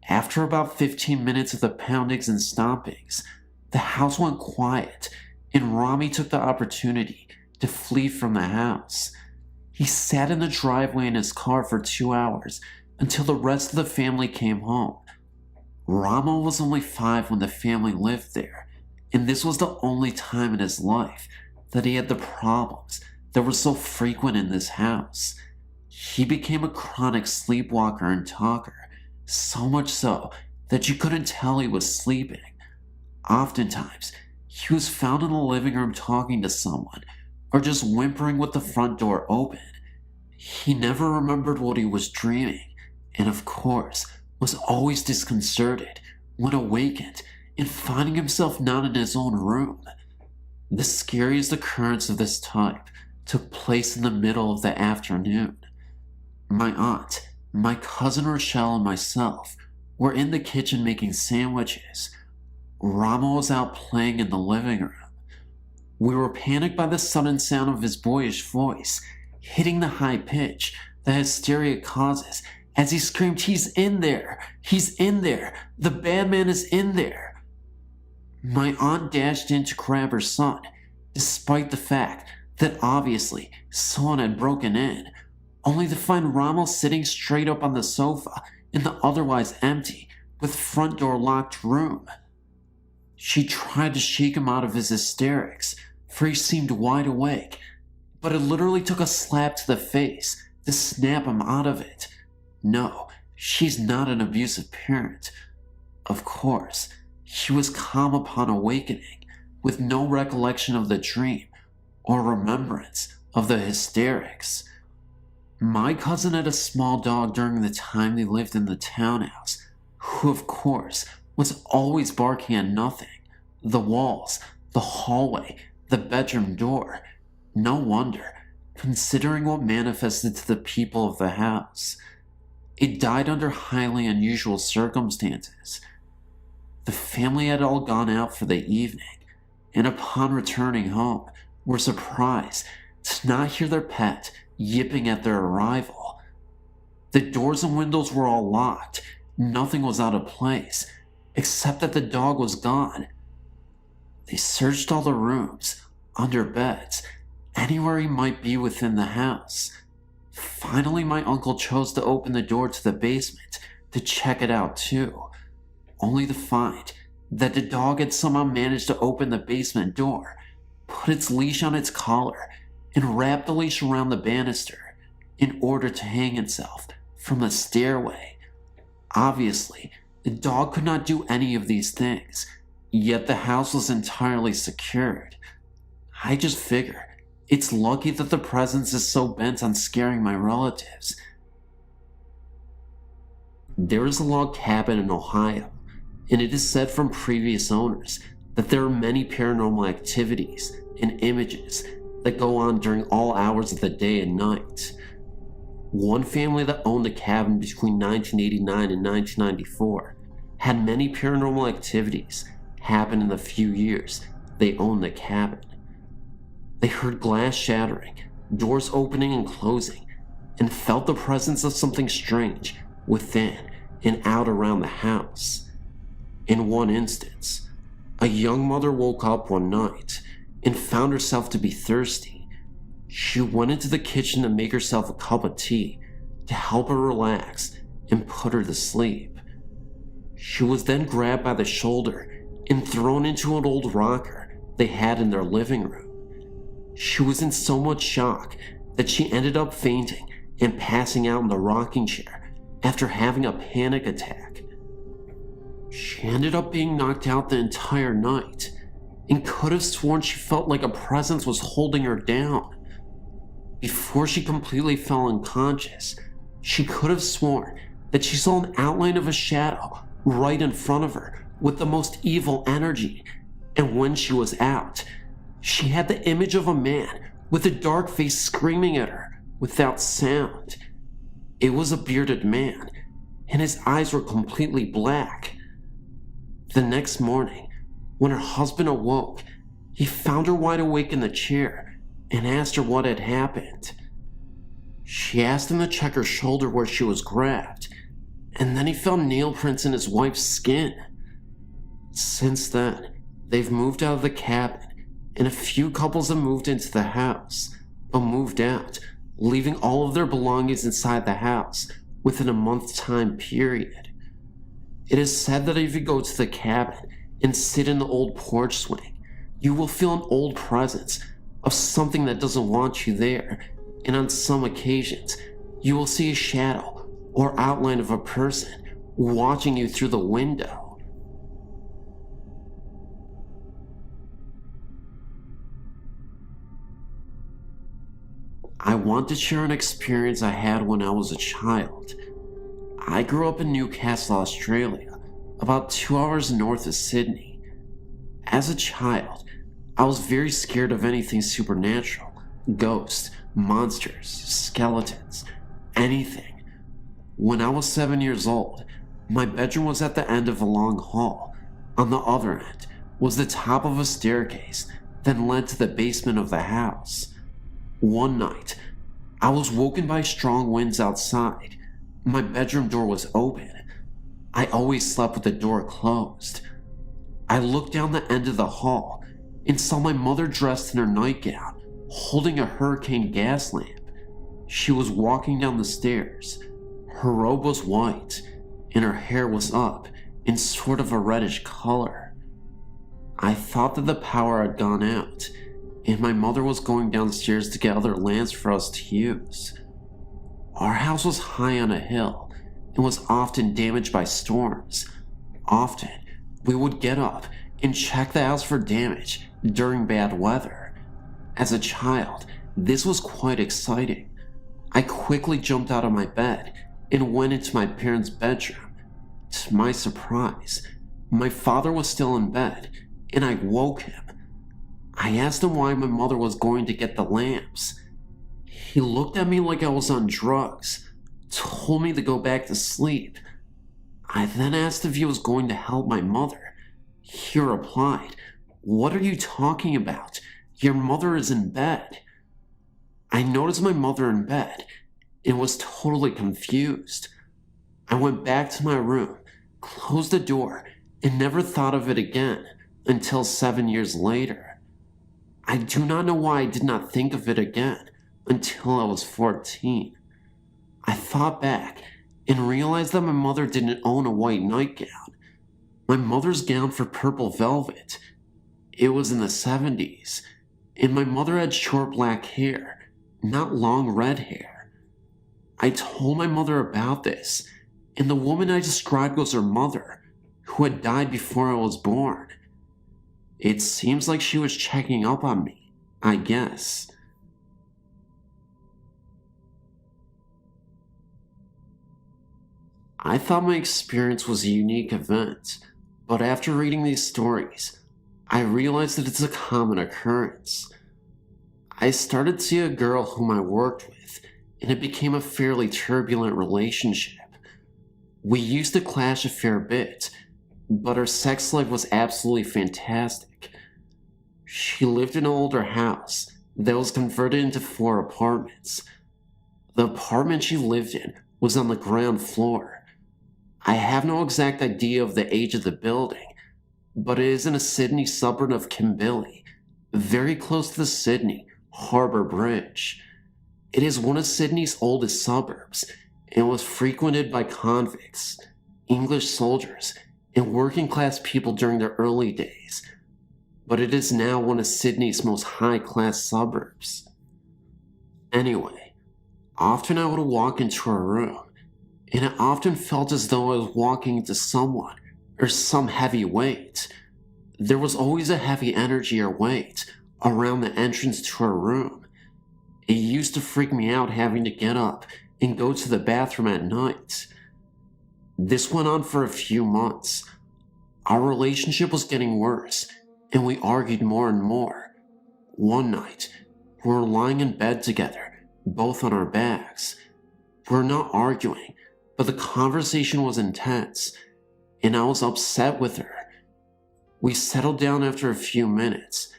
After about 15 minutes of the poundings and stompings, the house went quiet, and Rami took the opportunity to flee from the house. He sat in the driveway in his car for 2 hours until the rest of the family came home. Rama was only 5 when the family lived there, and this was the only time in his life that he had the problems that were so frequent in this house. He became a chronic sleepwalker and talker, so much so that you couldn't tell he was sleeping. Oftentimes, he was found in the living room talking to someone, or just whimpering with the front door open. He never remembered what he was dreaming, and of course, was always disconcerted when awakened and finding himself not in his own room. The scariest occurrence of this type took place in the middle of the afternoon. My aunt, my cousin Rochelle, and myself were in the kitchen making sandwiches. Rama was out playing in the living room. We were panicked by the sudden sound of his boyish voice, hitting the high pitch that hysteria causes as he screamed, "He's in there! He's in there! The bad man is in there!" My aunt dashed in to grab her son, despite the fact that obviously someone had broken in, only to find Rommel sitting straight up on the sofa in the otherwise empty, with front door locked room. She tried to shake him out of his hysterics, for he seemed wide awake, but it literally took a slap to the face to snap him out of it. No, she's not an abusive parent. Of course, he was calm upon awakening, with no recollection of the dream or remembrance of the hysterics. My cousin had a small dog during the time they lived in the townhouse, who of course was always barking at nothing. The walls, the hallway, the bedroom door. No wonder, considering what manifested to the people of the house. It died under highly unusual circumstances. The family had all gone out for the evening, and upon returning home, were surprised to not hear their pet yipping at their arrival. The doors and windows were all locked. Nothing was out of place, except that the dog was gone. They searched all the rooms, under beds, anywhere he might be within the house. Finally, my uncle chose to open the door to the basement to check it out too, only to find that the dog had somehow managed to open the basement door, put its leash on its collar, and wrap the leash around the banister in order to hang itself from the stairway. Obviously, the dog could not do any of these things, yet the house was entirely secured. I just figure it's lucky that the presence is so bent on scaring my relatives. There is a log cabin in Ohio, and it is said from previous owners that there are many paranormal activities and images that go on during all hours of the day and night. One family that owned the cabin between 1989 and 1994 had many paranormal activities happen in the few years they owned the cabin. They heard glass shattering, doors opening and closing, and felt the presence of something strange within and out around the house. In one instance, a young mother woke up one night and found herself to be thirsty. She went into the kitchen to make herself a cup of tea to help her relax and put her to sleep. She was then grabbed by the shoulder and thrown into an old rocker they had in their living room. She was in so much shock that she ended up fainting and passing out in the rocking chair after having a panic attack. She ended up being knocked out the entire night and could have sworn she felt like a presence was holding her down. Before she completely fell unconscious, she could have sworn that she saw an outline of a shadow right in front of her with the most evil energy, and when she was out, she had the image of a man with a dark face screaming at her without sound. It was a bearded man, and his eyes were completely black. The next morning, when her husband awoke, he found her wide awake in the chair and asked her what had happened. She asked him to check her shoulder where she was grabbed, and then he found nail prints in his wife's skin. Since then, they've moved out of the cabin, and a few couples have moved into the house, but moved out, leaving all of their belongings inside the house within a month's time period. It is said that if you go to the cabin and sit in the old porch swing, you will feel an old presence of something that doesn't want you there, and on some occasions, you will see a shadow or outline of a person watching you through the window. I want to share an experience I had when I was a child. I grew up in Newcastle, Australia, about 2 hours north of Sydney. As a child, I was very scared of anything supernatural, Ghosts, monsters, skeletons, anything. When I was 7 years old, my bedroom was at the end of a long hall. On the other end was the top of a staircase that led to the basement of the house. One night, I was woken by strong winds outside. My bedroom door was open. I always slept with the door closed. I looked down the end of the hall and saw my mother dressed in her nightgown, holding a hurricane gas lamp. She was walking down the stairs. Her robe was white, and her hair was up in sort of a reddish color. I thought that the power had gone out, and my mother was going downstairs to get other lamps for us to use. Our house was high on a hill and was often damaged by storms. Often, we would get up and check the house for damage during bad weather. As a child, this was quite exciting. I quickly jumped out of my bed and went into my parents' bedroom. To my surprise, my father was still in bed, and I woke him. I asked him why my mother was going to get the lamps. He looked at me like I was on drugs, told me to go back to sleep. I then asked if he was going to help my mother. He replied, "What are you talking about? Your mother is in bed." I noticed my mother in bed and was totally confused. I went back to my room, closed the door, and never thought of it again until 7 years later. I do not know why I did not think of it again until I was 14. I thought back and realized that my mother didn't own a white nightgown. My mother's gown for purple velvet. It was in the 70s, and my mother had short black hair, not long red hair. I told my mother about this, and the woman I described was her mother, who had died before I was born. It seems like she was checking up on me, I guess. I thought my experience was a unique event, but after reading these stories, I realized that it's a common occurrence. I started to see a girl whom I worked with, and it became a fairly turbulent relationship. We used to clash a fair bit, but our sex life was absolutely fantastic. She lived in an older house that was converted into 4 apartments. The apartment she lived in was on the ground floor. I have no exact idea of the age of the building, but it is in a Sydney suburb of Kimbilly, very close to the Sydney Harbour Bridge. It is one of Sydney's oldest suburbs and was frequented by convicts, English soldiers, and working class people during the early days, but it is now one of Sydney's most high-class suburbs. Anyway, often I would walk into her room, and it often felt as though I was walking into someone or some heavy weight. There was always a heavy energy or weight around the entrance to her room. It used to freak me out having to get up and go to the bathroom at night. This went on for a few months. Our relationship was getting worse, and we argued more and more. One night, we were lying in bed together, both on our backs. We were not arguing, but the conversation was intense, and I was upset with her. We settled down after a few minutes,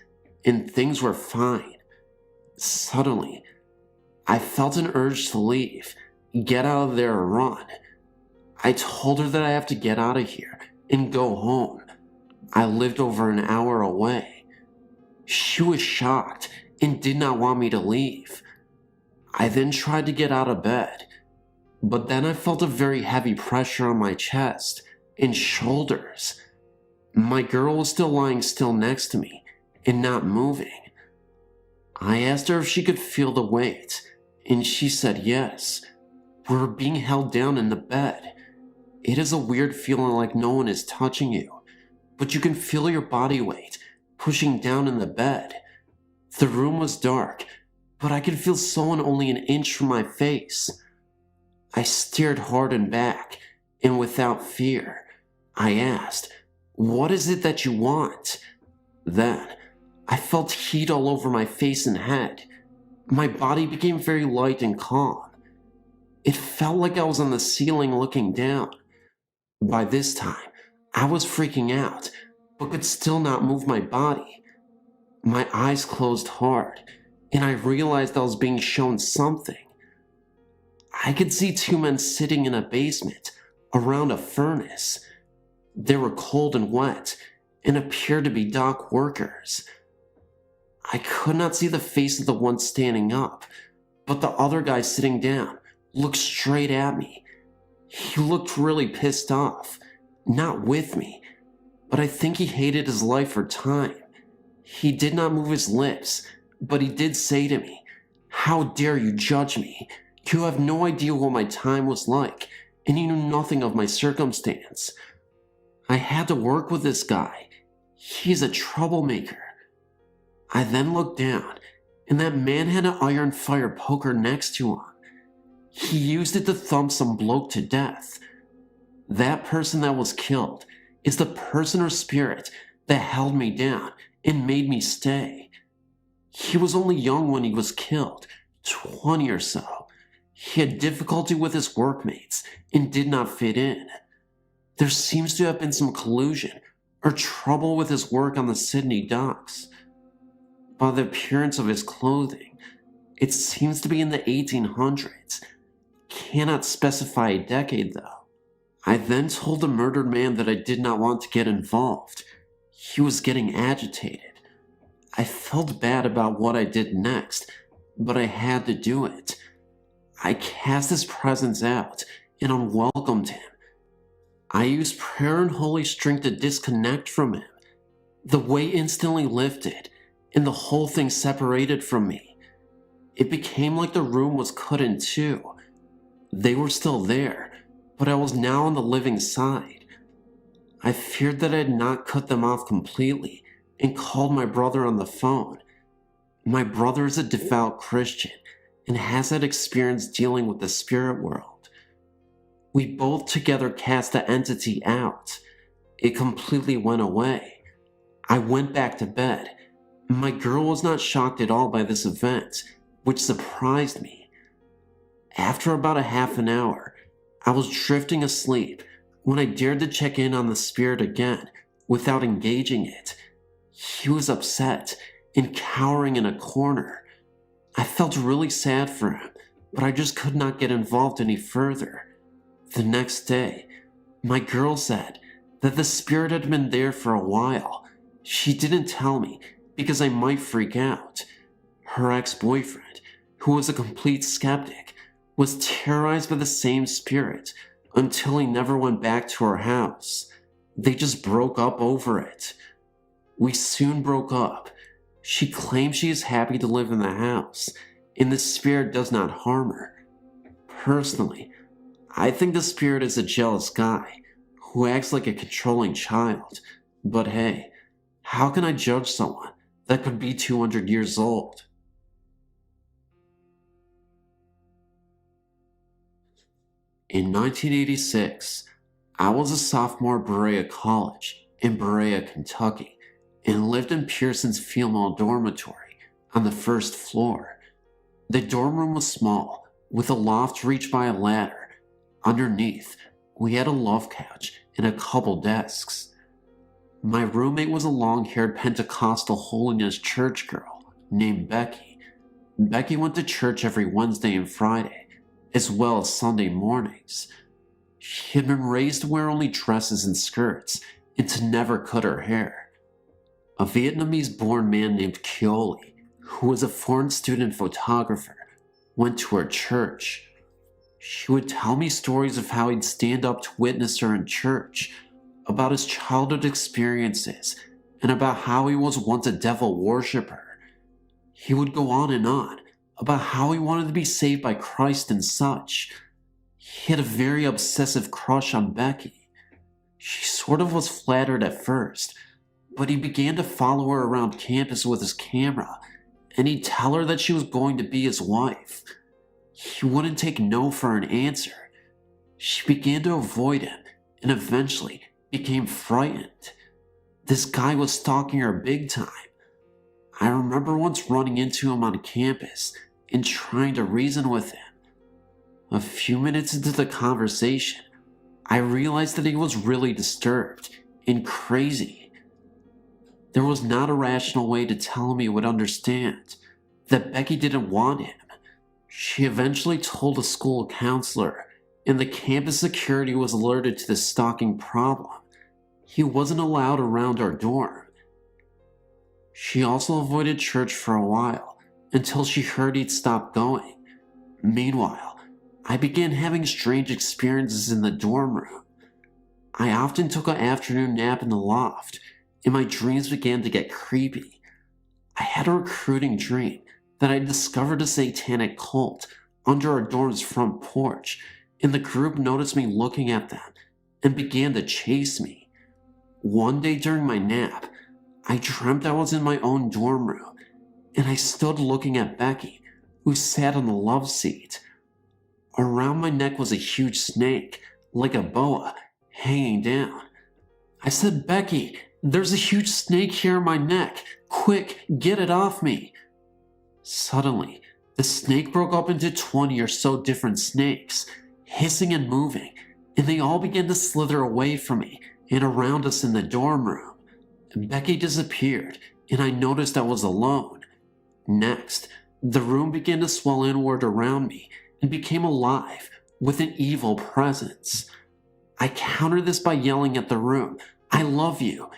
and things were fine. Suddenly, I felt an urge to leave, get out of there and run. I told her that I have to get out of here and go home. I lived over an hour away. She was shocked and did not want me to leave. I then tried to get out of bed, but then I felt a very heavy pressure on my chest and shoulders. My girl was still lying still next to me and not moving. I asked her if she could feel the weight, and she said yes. We were being held down in the bed. It is a weird feeling like no one is touching you, but you can feel your body weight pushing down in the bed. The room was dark, but I could feel someone only an inch from my face. I stared hard and back, and without fear, I asked, "What is it that you want?" Then, I felt heat all over my face and head. My body became very light and calm. It felt like I was on the ceiling looking down. By this time, I was freaking out, but could still not move my body. My eyes closed hard, and I realized I was being shown something. I could see two men sitting in a basement around a furnace. They were cold and wet and appeared to be dock workers. I could not see the face of the one standing up, but the other guy sitting down looked straight at me. He looked really pissed off, not with me, but I think he hated his life or time. He did not move his lips, but he did say to me, "How dare you judge me? You have no idea what my time was like, and you knew nothing of my circumstance." I had to work with this guy. He's a troublemaker. I then looked down, and that man had an iron fire poker next to him. He used it to thump some bloke to death. That person that was killed is the person or spirit that held me down and made me stay. He was only young when he was killed, 20 or so. He had difficulty with his workmates and did not fit in. There seems to have been some collusion or trouble with his work on the Sydney docks. By the appearance of his clothing, it seems to be in the 1800s. Cannot specify a decade though. I then told the murdered man that I did not want to get involved. He was getting agitated. I felt bad about what I did next, but I had to do it. I cast his presence out and unwelcomed him. I used prayer and holy strength to disconnect from him. The weight instantly lifted, and the whole thing separated from me. It became like the room was cut in two. They were still there, but I was now on the living side. I feared that I had not cut them off completely and called my brother on the phone. My brother is a devout Christian and has had experience dealing with the spirit world. We both together cast the entity out. It completely went away. I went back to bed. My girl was not shocked at all by this event, which surprised me. After about a half an hour, I was drifting asleep when I dared to check in on the spirit again without engaging it. He was upset and cowering in a corner. I felt really sad for him, but I just could not get involved any further. The next day, my girl said that the spirit had been there for a while. She didn't tell me because I might freak out. Her ex-boyfriend, who was a complete skeptic, was terrorized by the same spirit until he never went back to her house. They just broke up over it. We soon broke up. She claims she is happy to live in the house, and the spirit does not harm her. Personally, I think the spirit is a jealous guy who acts like a controlling child. But hey, how can I judge someone that could be 200 years old? In 1986, I was a sophomore at Berea College in Berea, Kentucky, and lived in Pearson's female dormitory on the first floor. The dorm room was small, with a loft reached by a ladder. Underneath, we had a love couch and a couple desks. My roommate was a long-haired Pentecostal holiness church girl named Becky. Becky went to church every Wednesday and Friday, as well as Sunday mornings. She had been raised to wear only dresses and skirts and to never cut her hair. A Vietnamese-born man named Keoli, who was a foreign student photographer, went to her church. She would tell me stories of how he'd stand up to witness her in church, about his childhood experiences, and about how he was once a devil worshiper. He would go on and on about how he wanted to be saved by Christ and such. He had a very obsessive crush on Becky. She sort of was flattered at first, but he began to follow her around campus with his camera, and he'd tell her that she was going to be his wife. He wouldn't take no for an answer. She began to avoid him, and eventually became frightened. This guy was stalking her big time. I remember once running into him on campus and trying to reason with him. A few minutes into the conversation, I realized that he was really disturbed and crazy. There was not a rational way to tell him he would understand that Becky didn't want him. She eventually told a school counselor, and the campus security was alerted to the stalking problem. He wasn't allowed around our dorm. She also avoided church for a while, until she heard he'd stopped going. Meanwhile, I began having strange experiences in the dorm room. I often took an afternoon nap in the loft, and my dreams began to get creepy. I had a recruiting dream that I discovered a satanic cult under our dorm's front porch, and the group noticed me looking at them and began to chase me. One day during my nap, I dreamt I was in my own dorm room, and I stood looking at Becky, who sat on the love seat. Around my neck was a huge snake, like a boa, hanging down. I said, "Becky, there's a huge snake here in my neck. Quick, get it off me." Suddenly, the snake broke up into 20 or so different snakes, hissing and moving, and they all began to slither away from me and around us in the dorm room. Becky disappeared, and I noticed I was alone. Next, the room began to swell inward around me and became alive with an evil presence. I countered this by yelling at the room, "I love you,"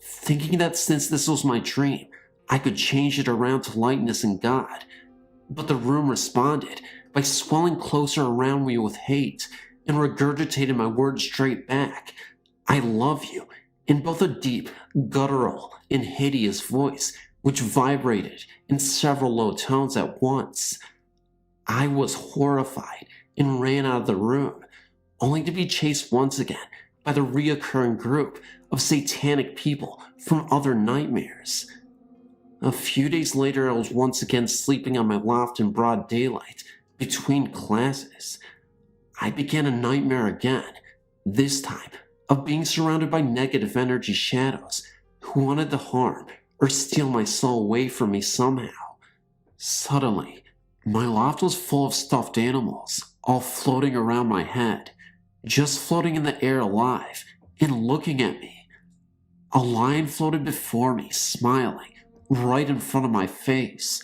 thinking that since this was my dream, I could change it around to lightness and God. But the room responded by swelling closer around me with hate and regurgitated my words straight back. "I love you," in both a deep, guttural, and hideous voice, which vibrated in several low tones at once. I was horrified and ran out of the room, only to be chased once again by the reoccurring group of satanic people from other nightmares. A few days later, I was once again sleeping on my loft in broad daylight between classes. I began a nightmare again, this time of being surrounded by negative energy shadows who wanted to harm or steal my soul away from me somehow. Suddenly, my loft was full of stuffed animals, all floating around my head, just floating in the air alive and looking at me. A lion floated before me, smiling, right in front of my face.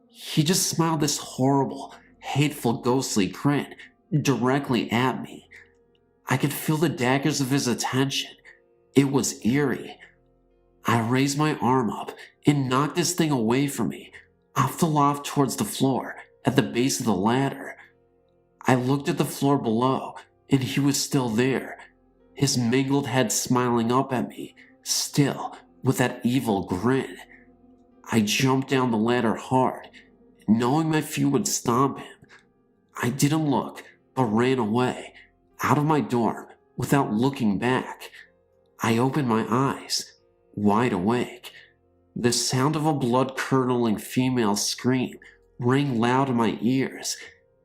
He just smiled this horrible, hateful, ghostly grin directly at me. I could feel the daggers of his attention. It was eerie. I raised my arm up and knocked this thing away from me, off the loft towards the floor at the base of the ladder. I looked at the floor below, and he was still there, his mangled head smiling up at me, still with that evil grin. I jumped down the ladder hard, knowing my feet would stomp him. I didn't look, but ran away, out of my dorm, without looking back. I opened my eyes, wide awake. The sound of a blood-curdling female scream rang loud in my ears,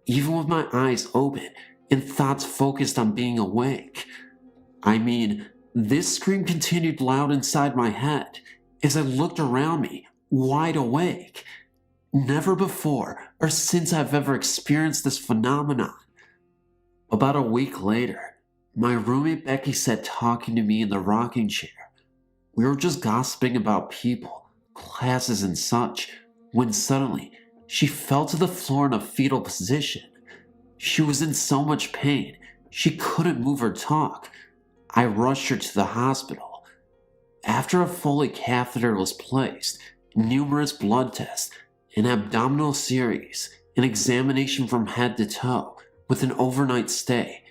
even with my eyes open and thoughts focused on being awake. I mean, this scream continued loud inside my head as I looked around me, wide awake. Never before or since I've ever experienced this phenomenon. About a week later, my roommate Becky sat talking to me in the rocking chair. We were just gossiping about people, classes, and such, when suddenly she fell to the floor in a fetal position. She was in so much pain, she couldn't move or talk. I rushed her to the hospital. After a Foley catheter was placed, numerous blood tests, an abdominal series, an examination from head to toe, with an overnight stay,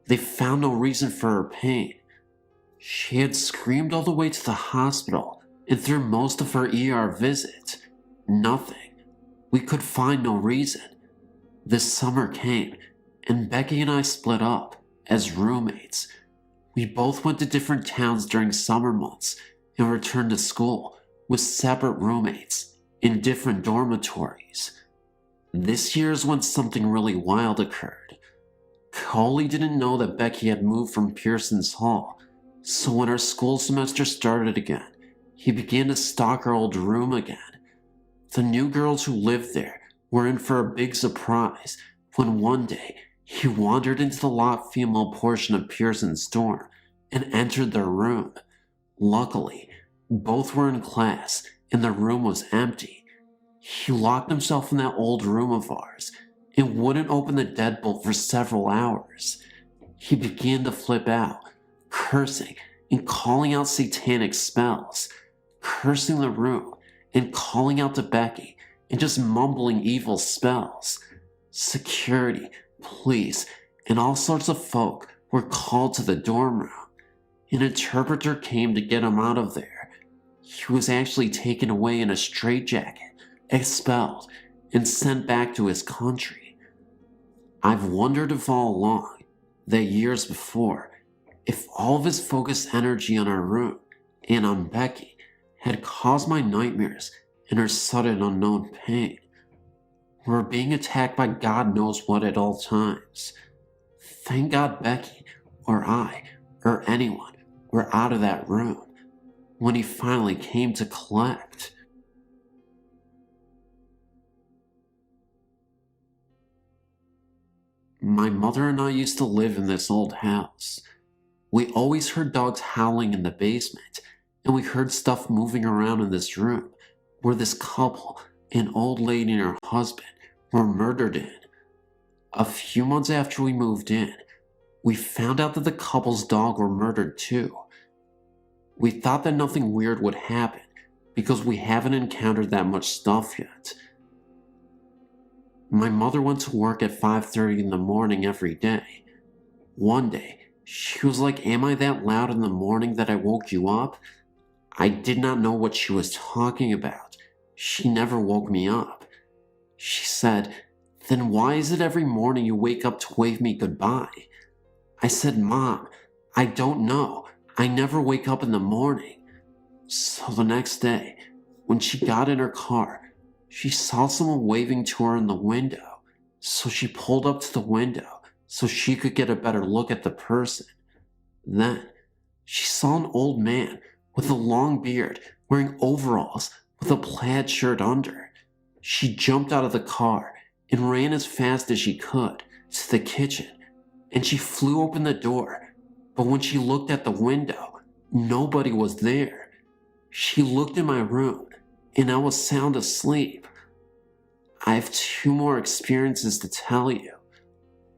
they found no reason for her pain. She had screamed all the way to the hospital and through most of her ER visit. Nothing. We could find no reason. This summer came, and Becky and I split up as roommates. We both went to different towns during summer months and returned to school with separate roommates in different dormitories. This year is when something really wild occurred. Coley didn't know that Becky had moved from Pearson's Hall, so when our school semester started again, he began to stalk our old room again. The new girls who lived there were in for a big surprise when one day he wandered into the locked female portion of Pearson's dorm and entered their room. Luckily, both were in class and the room was empty. He locked himself in that old room of ours and wouldn't open the deadbolt for several hours. He began to flip out, cursing and calling out satanic spells, cursing the room and calling out to Becky and just mumbling evil spells. Security, police, and all sorts of folk were called to the dorm room. An interpreter came to get him out of there. He was actually taken away in a straitjacket, expelled, and sent back to his country. I've wondered if all along, that years before, if all of his focused energy on our room and on Becky had caused my nightmares and her sudden unknown pain. We're being attacked by God knows what at all times. Thank God Becky, or I, or anyone were out of that room when he finally came to collect. My mother and I used to live in this old house. We always heard dogs howling in the basement, and we heard stuff moving around in this room where this couple, an old lady and her husband, were murdered in. A few months after we moved in, we found out that the couple's dog were murdered too. We thought that nothing weird would happen because we haven't encountered that much stuff yet. My mother went to work at 5:30 in the morning every day. One day, she was like, "Am I that loud in the morning that I woke you up?" I did not know what she was talking about. She never woke me up. She said, "Then why is it every morning you wake up to wave me goodbye?" I said, "Mom, I don't know. I never wake up in the morning." So the next day, when she got in her car, she saw someone waving to her in the window. So she pulled up to the window so she could get a better look at the person. Then she saw an old man with a long beard wearing overalls with a plaid shirt under. She jumped out of the car and ran as fast as she could to the kitchen, and she flew open the door. But when she looked at the window, nobody was there. She looked in my room, and I was sound asleep. I have 2 more experiences to tell you.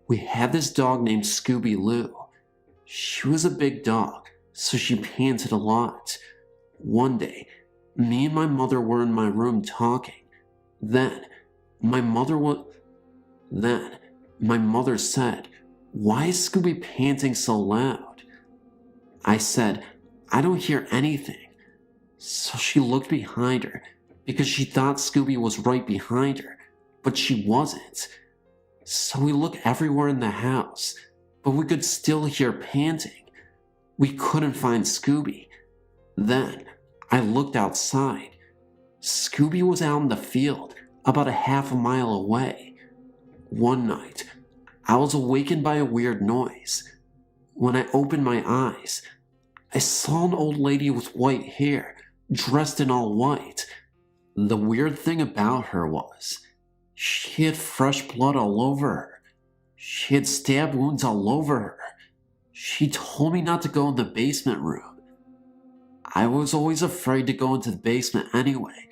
We had this dog named Scooby-Loo. She was a big dog, so she panted a lot. One day, me and my mother were in my room talking. Then, my mother said, "Why is Scooby panting so loud?" I said, "I don't hear anything." So she looked behind her because she thought Scooby was right behind her, but she wasn't. So we looked everywhere in the house, but we could still hear panting. We couldn't find Scooby. Then I looked outside. Scooby was out in the field, about a half a mile away. One night, I was awakened by a weird noise. When I opened my eyes, I saw an old lady with white hair, dressed in all white. The weird thing about her was, she had fresh blood all over her. She had stab wounds all over her. She told me not to go in the basement room. I was always afraid to go into the basement anyway,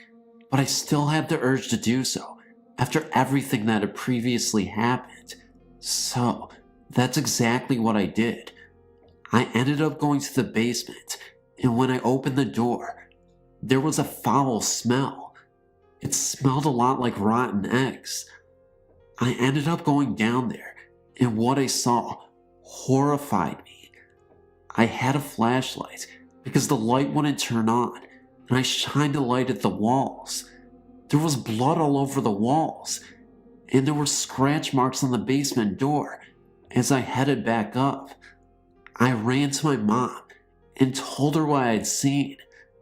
but I still had the urge to do so after everything that had previously happened. So, that's exactly what I did. I ended up going to the basement, and when I opened the door, there was a foul smell. It smelled a lot like rotten eggs. I ended up going down there, and what I saw horrified me. I had a flashlight because the light wouldn't turn on, and I shined a light at the walls. There was blood all over the walls, and there were scratch marks on the basement door. As I headed back up, I ran to my mom and told her what I had seen.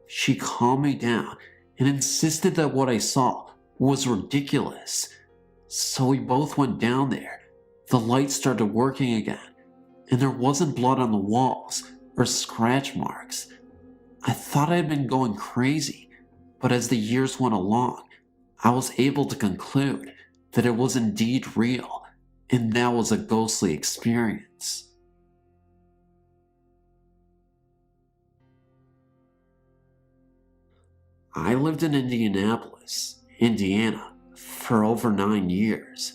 She calmed me down and insisted that what I saw was ridiculous. So we both went down there. The light started working again, and there wasn't blood on the walls or scratch marks. I thought I had been going crazy, but as the years went along, I was able to conclude that it was indeed real, and that was a ghostly experience. I lived in Indianapolis, Indiana, for over 9 years.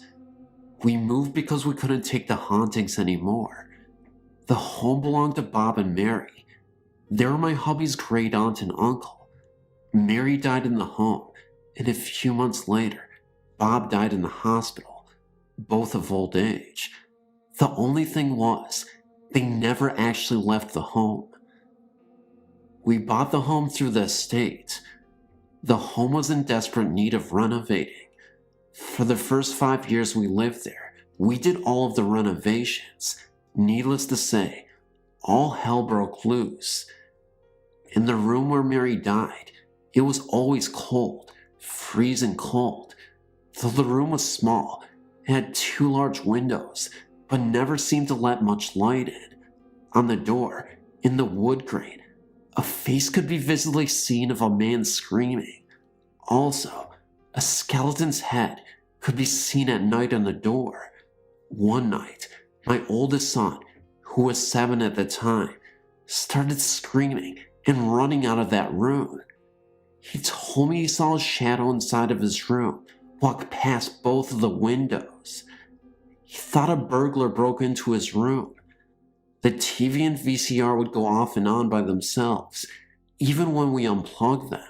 We moved because we couldn't take the hauntings anymore. The home belonged to Bob and Mary. They were my hubby's great aunt and uncle. Mary died in the home, and a few months later, Bob died in the hospital, both of old age. The only thing was, they never actually left the home. We bought the home through the estate. The home was in desperate need of renovating. For the first 5 years we lived there, we did all of the renovations. Needless to say, all hell broke loose. In the room where Mary died, it was always cold, freezing cold. Though the room was small, it had 2 large windows, but never seemed to let much light in. On the door, in the wood grain, a face could be visibly seen of a man screaming. Also, a skeleton's head could be seen at night on the door. One night, my oldest son, who was 7 at the time, started screaming and running out of that room. He told me he saw a shadow inside of his room walk past both of the windows. He thought a burglar broke into his room. The TV and VCR would go off and on by themselves, even when we unplugged them.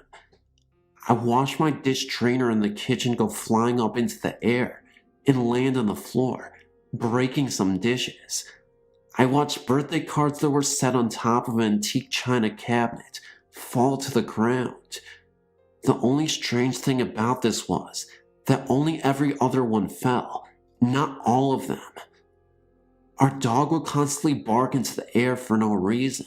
I watched my dish drainer in the kitchen go flying up into the air and land on the floor, breaking some dishes. I watched birthday cards that were set on top of an antique china cabinet fall to the ground. The only strange thing about this was that only every other one fell, not all of them. Our dog would constantly bark into the air for no reason.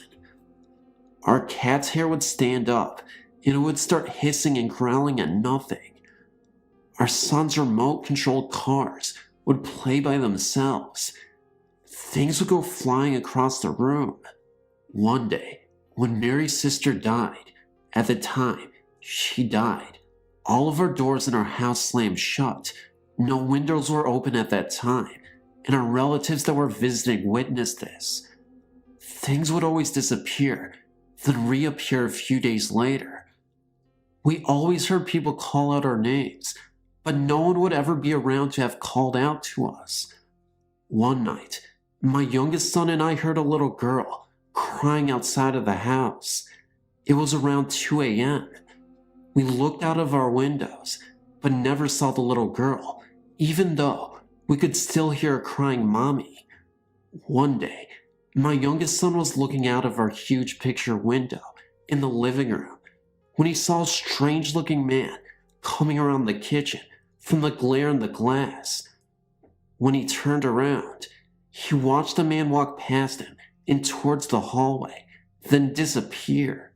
Our cat's hair would stand up, and it would start hissing and growling at nothing. Our son's remote-controlled cars would play by themselves. Things would go flying across the room. One day, when Mary's sister died, at the time she died, all of our doors in our house slammed shut. No windows were open at that time, and our relatives that were visiting witnessed this. Things would always disappear, then reappear a few days later. We always heard people call out our names, but no one would ever be around to have called out to us. One night, my youngest son and I heard a little girl crying outside of the house. It was around 2 a.m. We looked out of our windows, but never saw the little girl, even though we could still hear her crying, "Mommy." One day, my youngest son was looking out of our huge picture window in the living room when he saw a strange-looking man coming around the kitchen from the glare in the glass. When he turned around, he watched the man walk past him and towards the hallway, then disappear.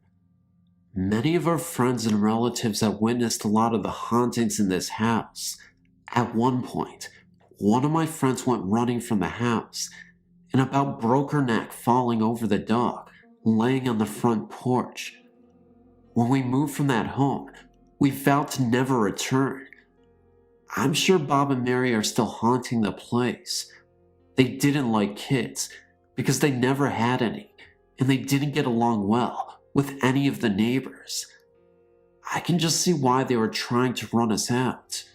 Many of our friends and relatives have witnessed a lot of the hauntings in this house. At one point, one of my friends went running from the house and about broke her neck falling over the dog, laying on the front porch. When we moved from that home, we vowed to never return. I'm sure Bob and Mary are still haunting the place. They didn't like kids because they never had any, and they didn't get along well with any of the neighbors. I can just see why they were trying to run us out.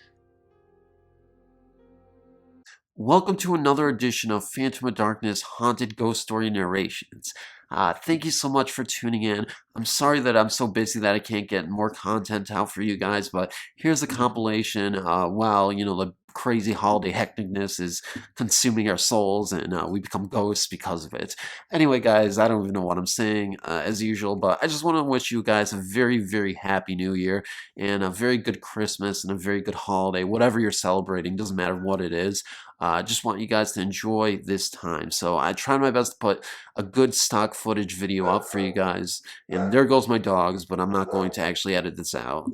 Welcome to another edition of Phantom of Darkness Haunted Ghost Story Narrations. Thank you so much for tuning in. I'm sorry that I'm so busy that I can't get more content out for you guys, but here's a compilation while, the crazy holiday hecticness is consuming our souls and we become ghosts because of it. Anyway, guys, I don't even know what I'm saying as usual, but I just want to wish you guys a very, very happy New Year and a very good Christmas and a very good holiday, whatever you're celebrating, doesn't matter what it is. I just want you guys to enjoy this time. So I tried my best to put a good stock footage video up for you guys. And there goes my dogs, but I'm not going to actually edit this out.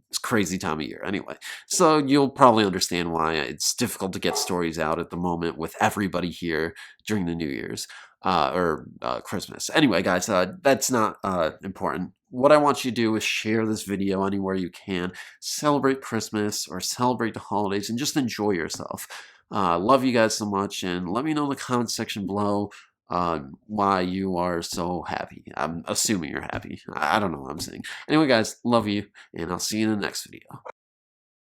It's crazy time of year. Anyway, so you'll probably understand why it's difficult to get stories out at the moment with everybody here during the New Year's or Christmas. Anyway, guys, that's not important. what I want you to do is share this video anywhere you can. Celebrate Christmas or celebrate the holidays and just enjoy yourself. Love you guys so much, and let me know in the comment section below why you are so happy. I'm assuming you're happy. I don't know what I'm saying. Anyway, guys, love you, and I'll see you in the next video.